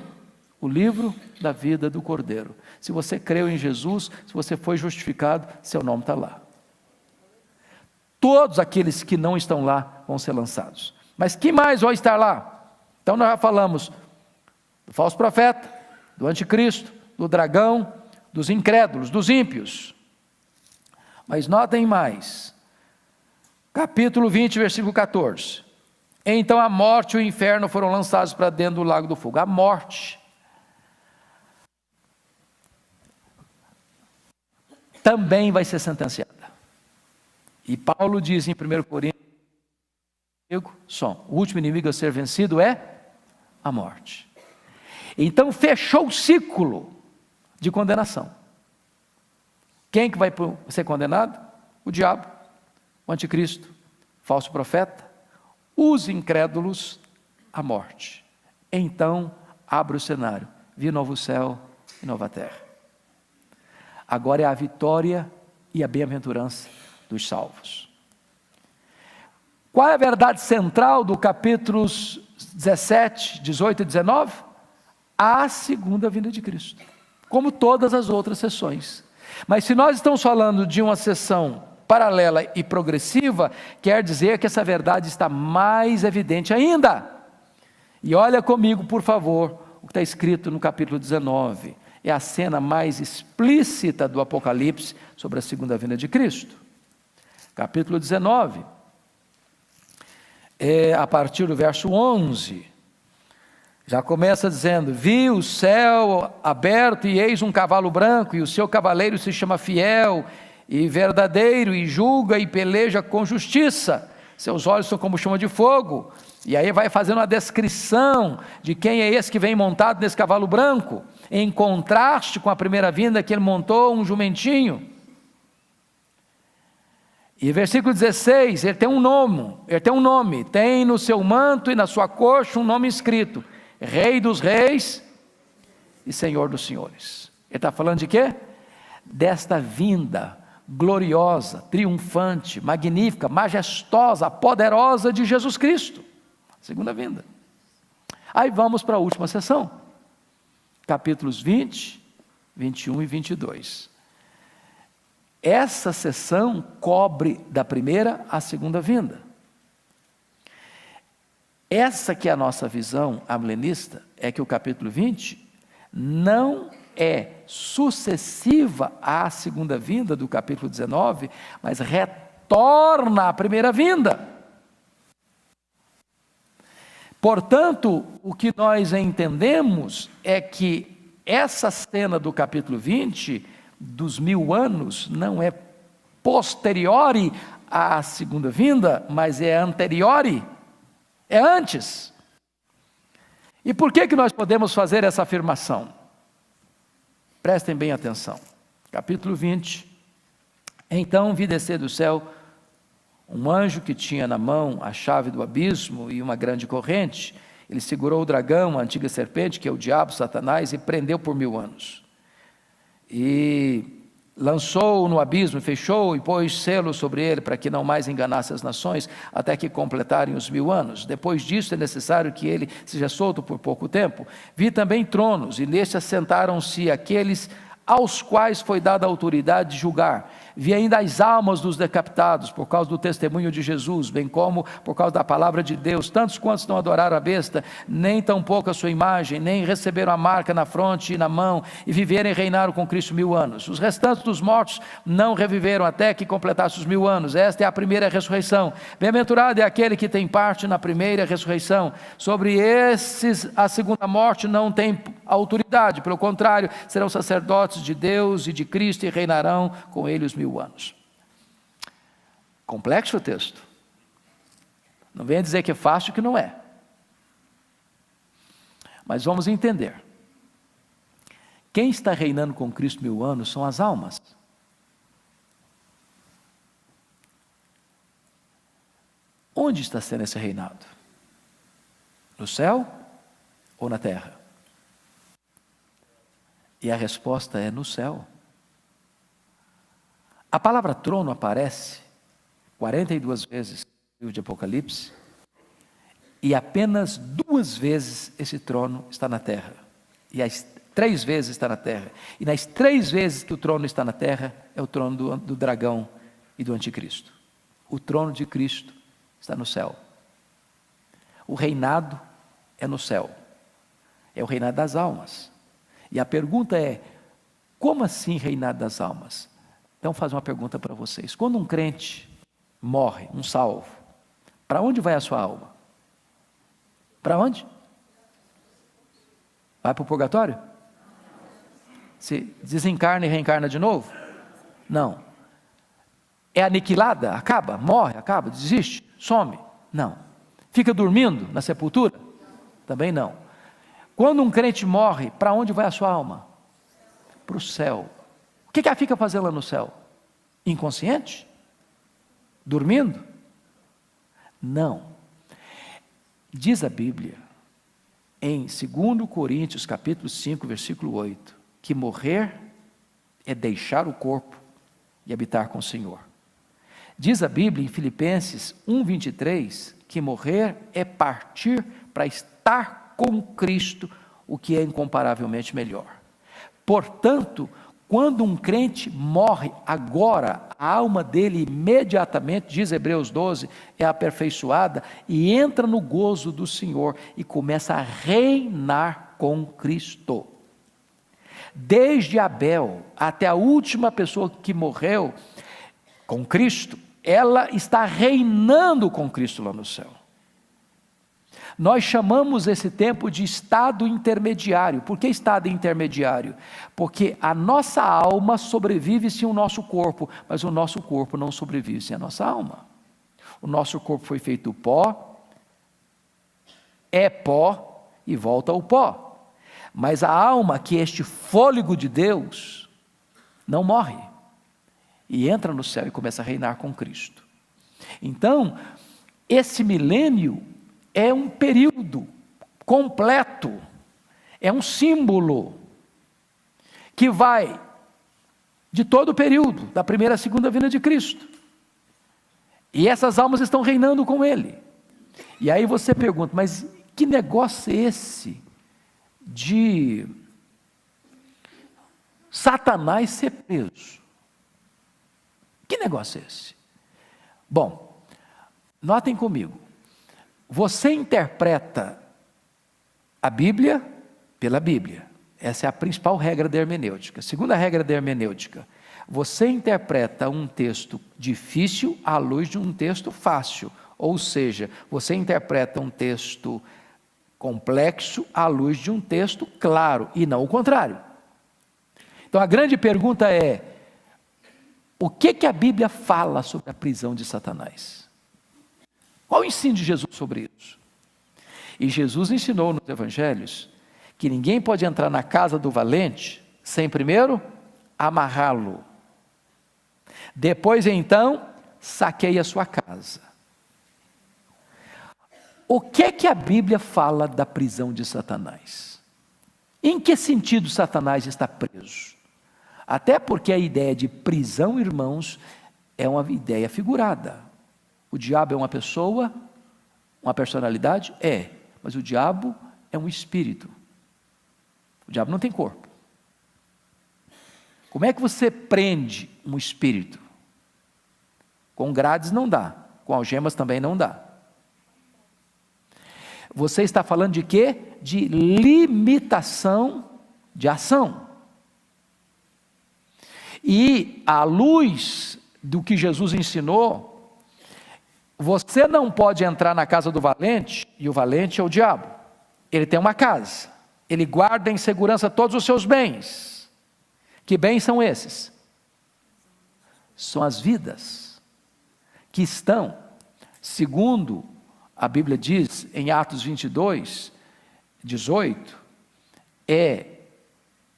O livro da vida do Cordeiro. Se você creu em Jesus, se você foi justificado, seu nome está lá. Todos aqueles que não estão lá vão ser lançados. Mas que mais vai estar lá? Então nós já falamos do falso profeta, do anticristo, do dragão, dos incrédulos, dos ímpios. Mas notem mais, capítulo 20, versículo 14. Então a morte e o inferno foram lançados para dentro do lago do fogo. A morte também vai ser sentenciada. E Paulo diz em 1 Coríntios, o último inimigo a ser vencido é a morte. Então fechou o ciclo de condenação. Quem que vai ser condenado? O diabo, o anticristo, o falso profeta, os incrédulos, a morte. Então abre o cenário, vi novo céu e nova terra. Agora é a vitória e a bem-aventurança dos salvos. Qual é a verdade central do capítulos 17, 18 e 19? A segunda vinda de Cristo, como todas as outras sessões. Mas se nós estamos falando de uma sessão paralela e progressiva, quer dizer que essa verdade está mais evidente ainda. E olha comigo, por favor, o que está escrito no capítulo 19. É a cena mais explícita do Apocalipse sobre a segunda vinda de Cristo. Capítulo 19, a partir do verso 11, já começa dizendo: vi o céu aberto e eis um cavalo branco, e o seu cavaleiro se chama Fiel e Verdadeiro, e julga e peleja com justiça, seus olhos são como chama de fogo. E aí vai fazendo uma descrição de quem é esse que vem montado nesse cavalo branco, em contraste com a primeira vinda que ele montou um jumentinho. E versículo 16, ele tem um nome, tem no seu manto e na sua coxa um nome escrito: Rei dos Reis e Senhor dos Senhores. Ele está falando de quê? Desta vinda gloriosa, triunfante, magnífica, majestosa, poderosa de Jesus Cristo, segunda vinda. Aí vamos para a última sessão, capítulos 20, 21 e 22. Essa sessão cobre da primeira à segunda vinda. Essa que é a nossa visão amilenista, é que o capítulo 20 não é sucessiva à segunda vinda do capítulo 19, mas retorna à primeira vinda. Portanto, o que nós entendemos é que essa cena do capítulo 20, dos 1000 anos, não é posteriori à segunda vinda, mas é anteriori, é antes. E por que nós podemos fazer essa afirmação? Prestem bem atenção. Capítulo 20. Então vi descer do céu um anjo que tinha na mão a chave do abismo e uma grande corrente. Ele segurou o dragão, a antiga serpente, que é o diabo, Satanás, e prendeu por 1000 anos. E lançou-o no abismo, fechou e pôs selo sobre ele, para que não mais enganasse as nações, até que completarem os 1000 anos. Depois disso é necessário que ele seja solto por pouco tempo. Vi também tronos, e nestes assentaram-se aqueles aos quais foi dada a autoridade de julgar. Vi ainda as almas dos decapitados, por causa do testemunho de Jesus, bem como por causa da palavra de Deus, tantos quantos não adoraram a besta, nem tampouco a sua imagem, nem receberam a marca na fronte e na mão, e viveram e reinaram com Cristo 1000 anos. Os restantes dos mortos não reviveram até que completasse os 1000 anos. Esta é a primeira ressurreição. Bem-aventurado é aquele que tem parte na primeira ressurreição. Sobre esses a segunda morte não tem autoridade, pelo contrário, serão sacerdotes de Deus e de Cristo e reinarão com ele os 1000 anos. Complexo o texto. Não venha dizer que é fácil, que não é. Mas vamos entender. Quem está reinando com Cristo 1000 anos são as almas. Onde está sendo esse reinado? No céu ou na terra? E a resposta é no céu. A palavra trono aparece 42 vezes no livro de Apocalipse, e apenas 2 vezes esse trono está na terra. E as 3 vezes está na terra. E nas 3 vezes que o trono está na terra, é o trono do dragão e do anticristo. O trono de Cristo está no céu. O reinado é no céu. É o reinado das almas. E a pergunta é, como assim reinado das almas? Então, faço uma pergunta para vocês. Quando um crente morre, um salvo, para onde vai a sua alma? Para onde? Vai para o purgatório? Se desencarna e reencarna de novo? Não. É aniquilada? Acaba? Morre? Acaba? Desiste? Some? Não. Fica dormindo na sepultura? Também não. Quando um crente morre, para onde vai a sua alma? Para o céu. O que ela fica fazendo lá no céu? Inconsciente? Dormindo? Não. Diz a Bíblia, em 2 Coríntios capítulo 5, versículo 8, que morrer é deixar o corpo e habitar com o Senhor. Diz a Bíblia em Filipenses 1:23, que morrer é partir para estar com Cristo, o que é incomparavelmente melhor. Portanto, quando um crente morre agora, a alma dele imediatamente, diz Hebreus 12, é aperfeiçoada e entra no gozo do Senhor e começa a reinar com Cristo. Desde Abel até a última pessoa que morreu com Cristo, ela está reinando com Cristo lá no céu. Nós chamamos esse tempo de estado intermediário. Por que estado intermediário? Porque a nossa alma sobrevive sem o nosso corpo, mas o nosso corpo não sobrevive sem a nossa alma. O nosso corpo foi feito pó, é pó e volta ao pó. Mas a alma, que é este fôlego de Deus, não morre. E entra no céu e começa a reinar com Cristo. Então, esse milênio é um período completo, é um símbolo que vai de todo o período, da primeira à segunda vinda de Cristo. E essas almas estão reinando com Ele. E aí você pergunta, mas que negócio é esse de Satanás ser preso? Que negócio é esse? Bom, notem comigo. Você interpreta a Bíblia pela Bíblia. Essa é a principal regra da hermenêutica. Segunda regra da hermenêutica, você interpreta um texto difícil à luz de um texto fácil. Ou seja, você interpreta um texto complexo à luz de um texto claro, e não o contrário. Então a grande pergunta é, o que a Bíblia fala sobre a prisão de Satanás? Qual o ensino de Jesus sobre isso? E Jesus ensinou nos evangelhos que ninguém pode entrar na casa do valente sem primeiro amarrá-lo. Depois então, saqueia a sua casa. O que a Bíblia fala da prisão de Satanás? Em que sentido Satanás está preso? Até porque a ideia de prisão, irmãos, é uma ideia figurada. O diabo é uma pessoa, uma personalidade? É, mas o diabo é um espírito. O diabo não tem corpo. Como é que você prende um espírito? Com grades não dá, com algemas também não dá. Você está falando de quê? De limitação de ação. E à luz do que Jesus ensinou, você não pode entrar na casa do valente, e o valente é o diabo. Ele tem uma casa, ele guarda em segurança todos os seus bens. Que bens são esses? São as vidas, que estão, segundo a Bíblia diz, em Atos 22, 18 é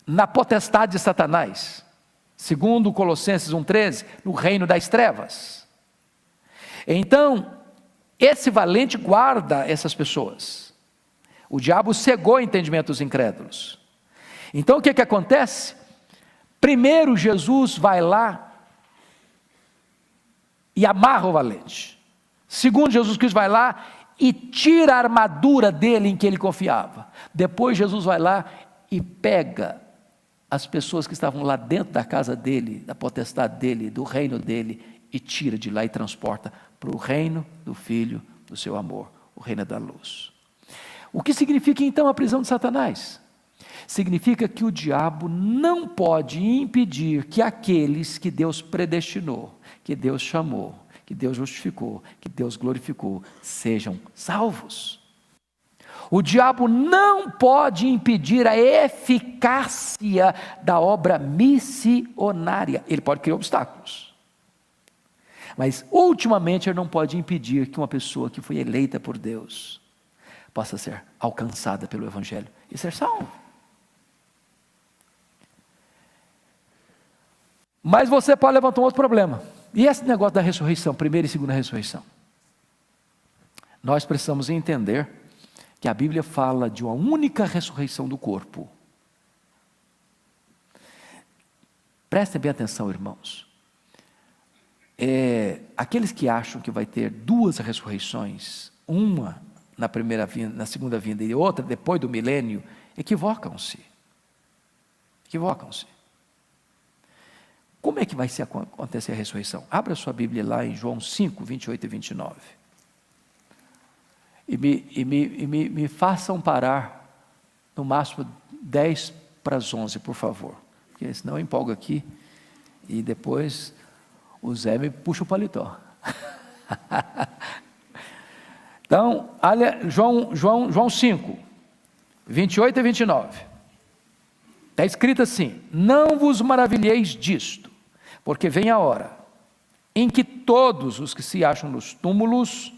na potestade de Satanás. Segundo Colossenses 1,13, no reino das trevas. Então, esse valente guarda essas pessoas. O diabo cegou o entendimento dos incrédulos. Então, o que acontece? Primeiro, Jesus vai lá e amarra o valente. Segundo, Jesus Cristo vai lá e tira a armadura dele em que ele confiava. Depois, Jesus vai lá e pega as pessoas que estavam lá dentro da casa dele, da potestade dele, do reino dele, e tira de lá e transporta para o reino do Filho do seu amor, o reino da luz. O que significa então a prisão de Satanás? Significa que o diabo não pode impedir que aqueles que Deus predestinou, que Deus chamou, que Deus justificou, que Deus glorificou, sejam salvos. O diabo não pode impedir a eficácia da obra missionária. Ele pode criar obstáculos. Mas, ultimamente, ele não pode impedir que uma pessoa que foi eleita por Deus possa ser alcançada pelo Evangelho e ser salvo. Mas você pode levantar um outro problema. E esse negócio da ressurreição, primeira e segunda ressurreição? Nós precisamos entender que a Bíblia fala de uma única ressurreição do corpo. Prestem bem atenção, irmãos. Aqueles que acham que vai ter duas ressurreições, uma na primeira vinda, na segunda vinda e outra depois do milênio, equivocam-se. Equivocam-se. Como é que vai acontecer a ressurreição? Abra sua Bíblia lá em João 5, 28 e 29. E me façam parar no máximo 10 para as 11, por favor. Porque senão eu empolgo aqui e depois o Zé me puxa o paletó. Então, olha, João 5, 28 e 29. Está escrito assim: não vos maravilheis disto, porque vem a hora em que todos os que se acham nos túmulos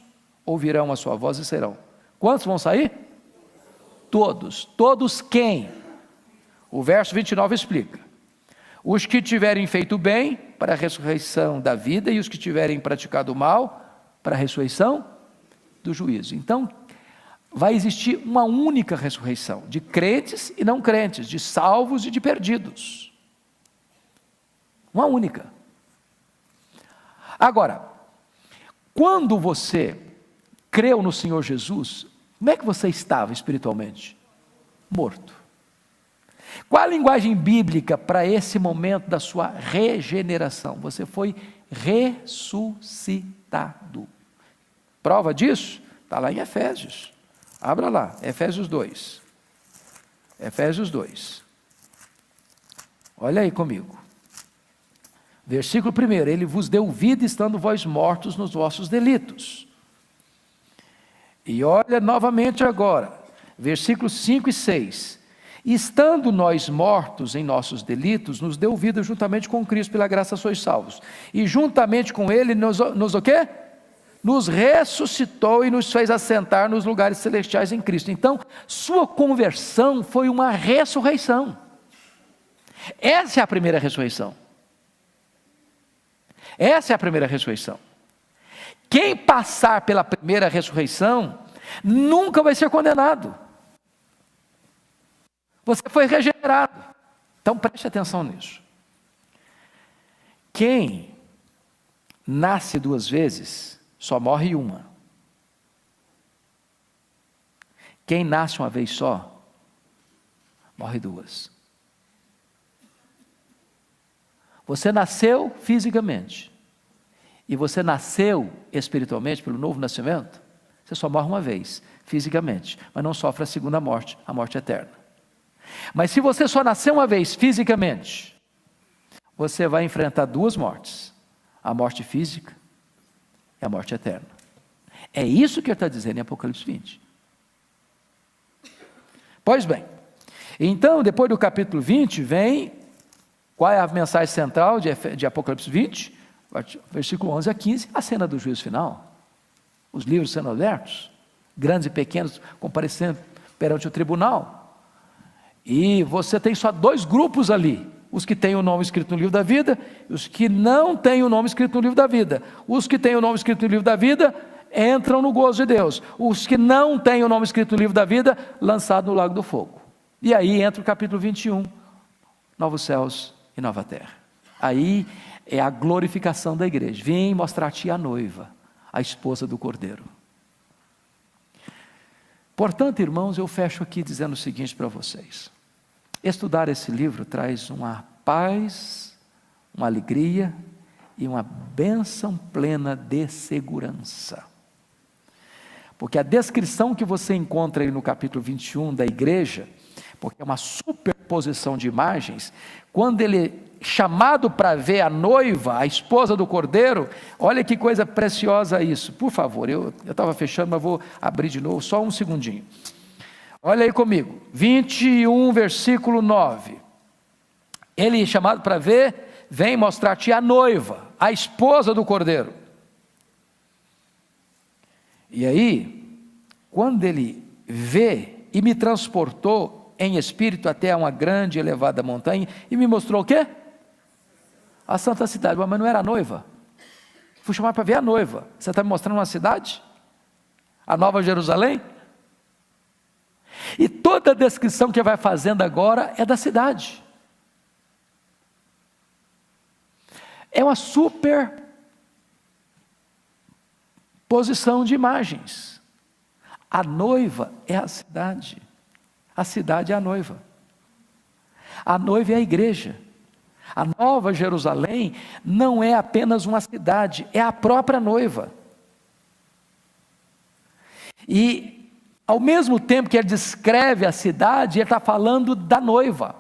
ouvirão a sua voz e serão. Quantos vão sair? Todos. Todos quem? O verso 29 explica: os que tiverem feito bem, para a ressurreição da vida, e os que tiverem praticado o mal, para a ressurreição do juízo. Então, vai existir uma única ressurreição, de crentes e não crentes, de salvos e de perdidos. Uma única. Agora, quando você creu no Senhor Jesus, como é que você estava espiritualmente? Morto. Qual a linguagem bíblica para esse momento da sua regeneração? Você foi ressuscitado. Prova disso? Está lá em Efésios. Abra lá, Efésios 2. Efésios 2. Olha aí comigo. Versículo 1: ele vos deu vida estando vós mortos nos vossos delitos. E olha novamente agora, versículos 5 e 6. Estando nós mortos em nossos delitos, nos deu vida juntamente com Cristo, pela graça sois salvos. E juntamente com Ele nos o quê? Nos ressuscitou e nos fez assentar nos lugares celestiais em Cristo. Então, sua conversão foi uma ressurreição. Essa é a primeira ressurreição. Essa é a primeira ressurreição. Quem passar pela primeira ressurreição, nunca vai ser condenado. Você foi regenerado. Então preste atenção nisso. Quem nasce duas vezes, só morre uma. Quem nasce uma vez só, morre duas. Você nasceu fisicamente, e você nasceu espiritualmente pelo novo nascimento, você só morre uma vez, fisicamente, mas não sofre a segunda morte, a morte eterna. Mas se você só nasceu uma vez fisicamente, você vai enfrentar duas mortes, a morte física e a morte eterna. É isso que ele está dizendo em Apocalipse 20. Pois bem, então depois do capítulo 20 vem, qual é a mensagem central de Apocalipse 20? Versículo 11 a 15, a cena do juízo final. Os livros sendo abertos, grandes e pequenos comparecendo perante o tribunal. E você tem só 2 grupos ali: os que têm o nome escrito no livro da vida e os que não têm o nome escrito no livro da vida. Os que têm o nome escrito no livro da vida entram no gozo de Deus. Os que não têm o nome escrito no livro da vida, lançados no lago do fogo. E aí entra o capítulo 21, novos céus e nova terra. Aí é a glorificação da igreja. Vem mostrar-te a noiva, a esposa do Cordeiro. Portanto, irmãos, eu fecho aqui dizendo o seguinte para vocês: estudar esse livro traz uma paz, uma alegria e uma bênção plena de segurança. Porque a descrição que você encontra aí no capítulo 21 da igreja, porque é uma superposição de imagens, quando ele é chamado para ver a noiva, a esposa do Cordeiro, olha que coisa preciosa isso. Por favor, eu estava fechando, mas vou abrir de novo, só um segundinho. Olha aí comigo, 21, versículo 9. Ele é chamado para ver, vem mostrar-te a noiva, a esposa do Cordeiro. E aí, quando ele vê e me transportou em espírito até uma grande e elevada montanha, e me mostrou o quê? A santa cidade. Mas não era a noiva. Fui chamado para ver a noiva. Você está me mostrando uma cidade? A Nova Jerusalém? E toda a descrição que vai fazendo agora é da cidade. É uma superposição de imagens. A noiva é a cidade é a noiva é a igreja. A Nova Jerusalém não é apenas uma cidade, é a própria noiva. E ao mesmo tempo que ele descreve a cidade, ele está falando da noiva.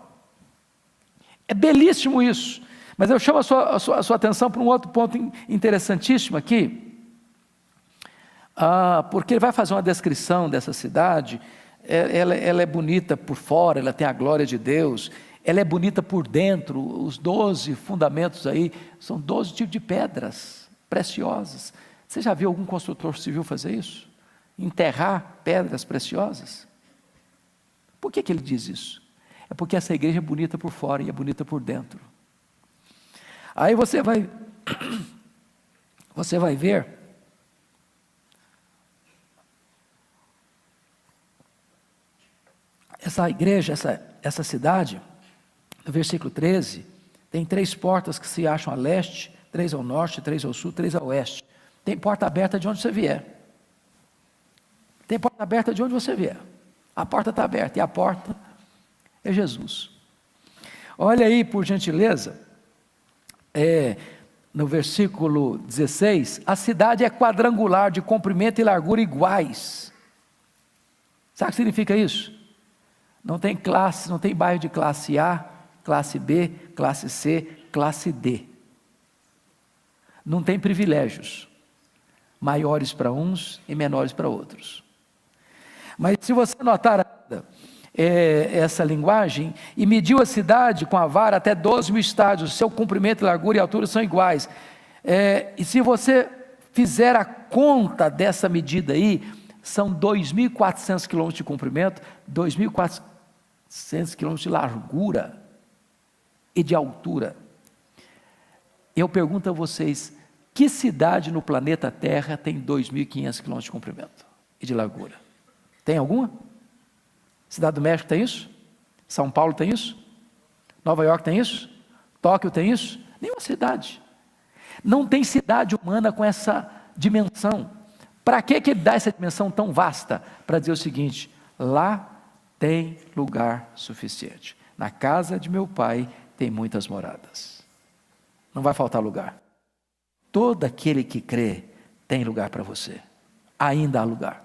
É belíssimo isso. Mas eu chamo a sua atenção para um outro ponto interessantíssimo aqui, porque ele vai fazer uma descrição dessa cidade. Ela é bonita por fora, ela tem a glória de Deus, ela é bonita por dentro. Os 12 fundamentos aí, são 12 tipos de pedras preciosas. Você já viu algum construtor civil fazer isso? Enterrar pedras preciosas? Por que ele diz isso? É porque essa igreja é bonita por fora e é bonita por dentro. Aí você vai ver essa igreja, essa cidade, no versículo 13, tem 3 portas que se acham a leste, 3 ao norte, 3 ao sul, 3 ao oeste. Tem porta aberta de onde você vier. Tem porta aberta de onde você vier. A porta está aberta, e a porta é Jesus. Olha aí, por gentileza, no versículo 16, a cidade é quadrangular, de comprimento e largura iguais. Sabe o que significa isso? Não tem classe, não tem bairro de classe A, classe B, classe C, classe D. Não tem privilégios, maiores para uns e menores para outros. Mas se você notar essa linguagem, e mediu a cidade com a vara até 12 mil estádios, seu comprimento, largura e altura são iguais. E se você fizer a conta dessa medida aí, são 2.400 quilômetros de comprimento, 2.400 quilômetros de largura e de altura. Eu pergunto a vocês, que cidade no planeta Terra tem 2.500 quilômetros de comprimento e de largura? Tem alguma? Cidade do México tem isso? São Paulo tem isso? Nova York tem isso? Tóquio tem isso? Nenhuma cidade. Não tem cidade humana com essa dimensão. Para que ele dá essa dimensão tão vasta? Para dizer o seguinte: lá tem lugar suficiente. Na casa de meu pai tem muitas moradas. Não vai faltar lugar. Todo aquele que crê tem lugar para você. Ainda há lugar.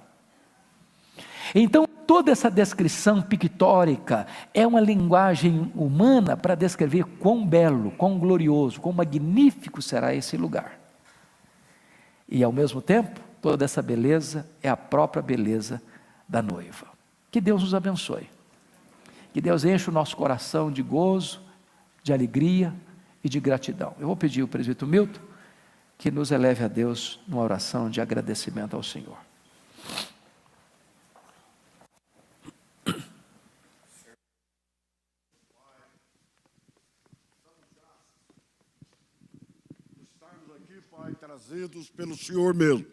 Então, toda essa descrição pictórica é uma linguagem humana para descrever quão belo, quão glorioso, quão magnífico será esse lugar. E ao mesmo tempo, toda essa beleza é a própria beleza da noiva. Que Deus nos abençoe. Que Deus enche o nosso coração de gozo, de alegria e de gratidão. Eu vou pedir ao presbítero Milton que nos eleve a Deus numa oração de agradecimento ao Senhor. aqui, Pai, trazidos pelo Senhor mesmo,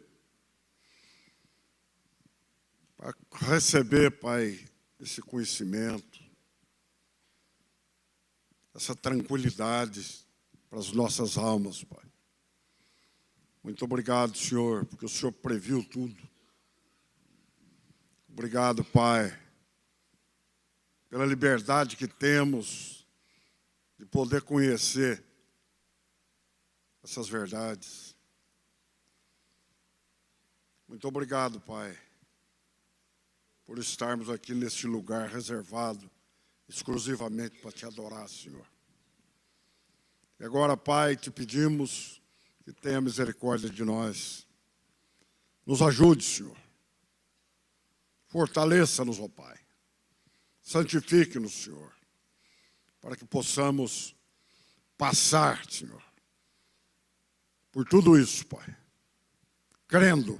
para receber, Pai, esse conhecimento, essa tranquilidade para as nossas almas, Pai. Muito obrigado, Senhor, porque o Senhor previu tudo. Obrigado, Pai, pela liberdade que temos de poder conhecer essas verdades. Muito obrigado, Pai, por estarmos aqui neste lugar reservado exclusivamente para te adorar, Senhor. E agora, Pai, te pedimos que tenha misericórdia de nós. Nos ajude, Senhor. Fortaleça-nos, ó Pai. Santifique-nos, Senhor, para que possamos passar, Senhor, por tudo isso, Pai, crendo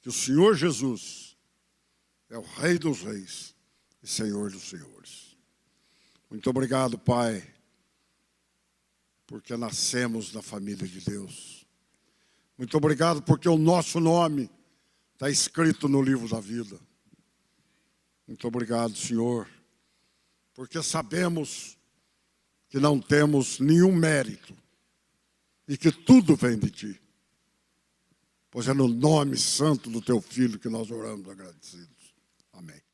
que o Senhor Jesus é o Rei dos Reis e Senhor dos Senhores. Muito obrigado, Pai, porque nascemos na família de Deus. Muito obrigado porque o nosso nome está escrito no livro da vida. Muito obrigado, Senhor, porque sabemos que não temos nenhum mérito e que tudo vem de Ti. Pois é no nome santo do Teu Filho que nós oramos agradecidos. Amém.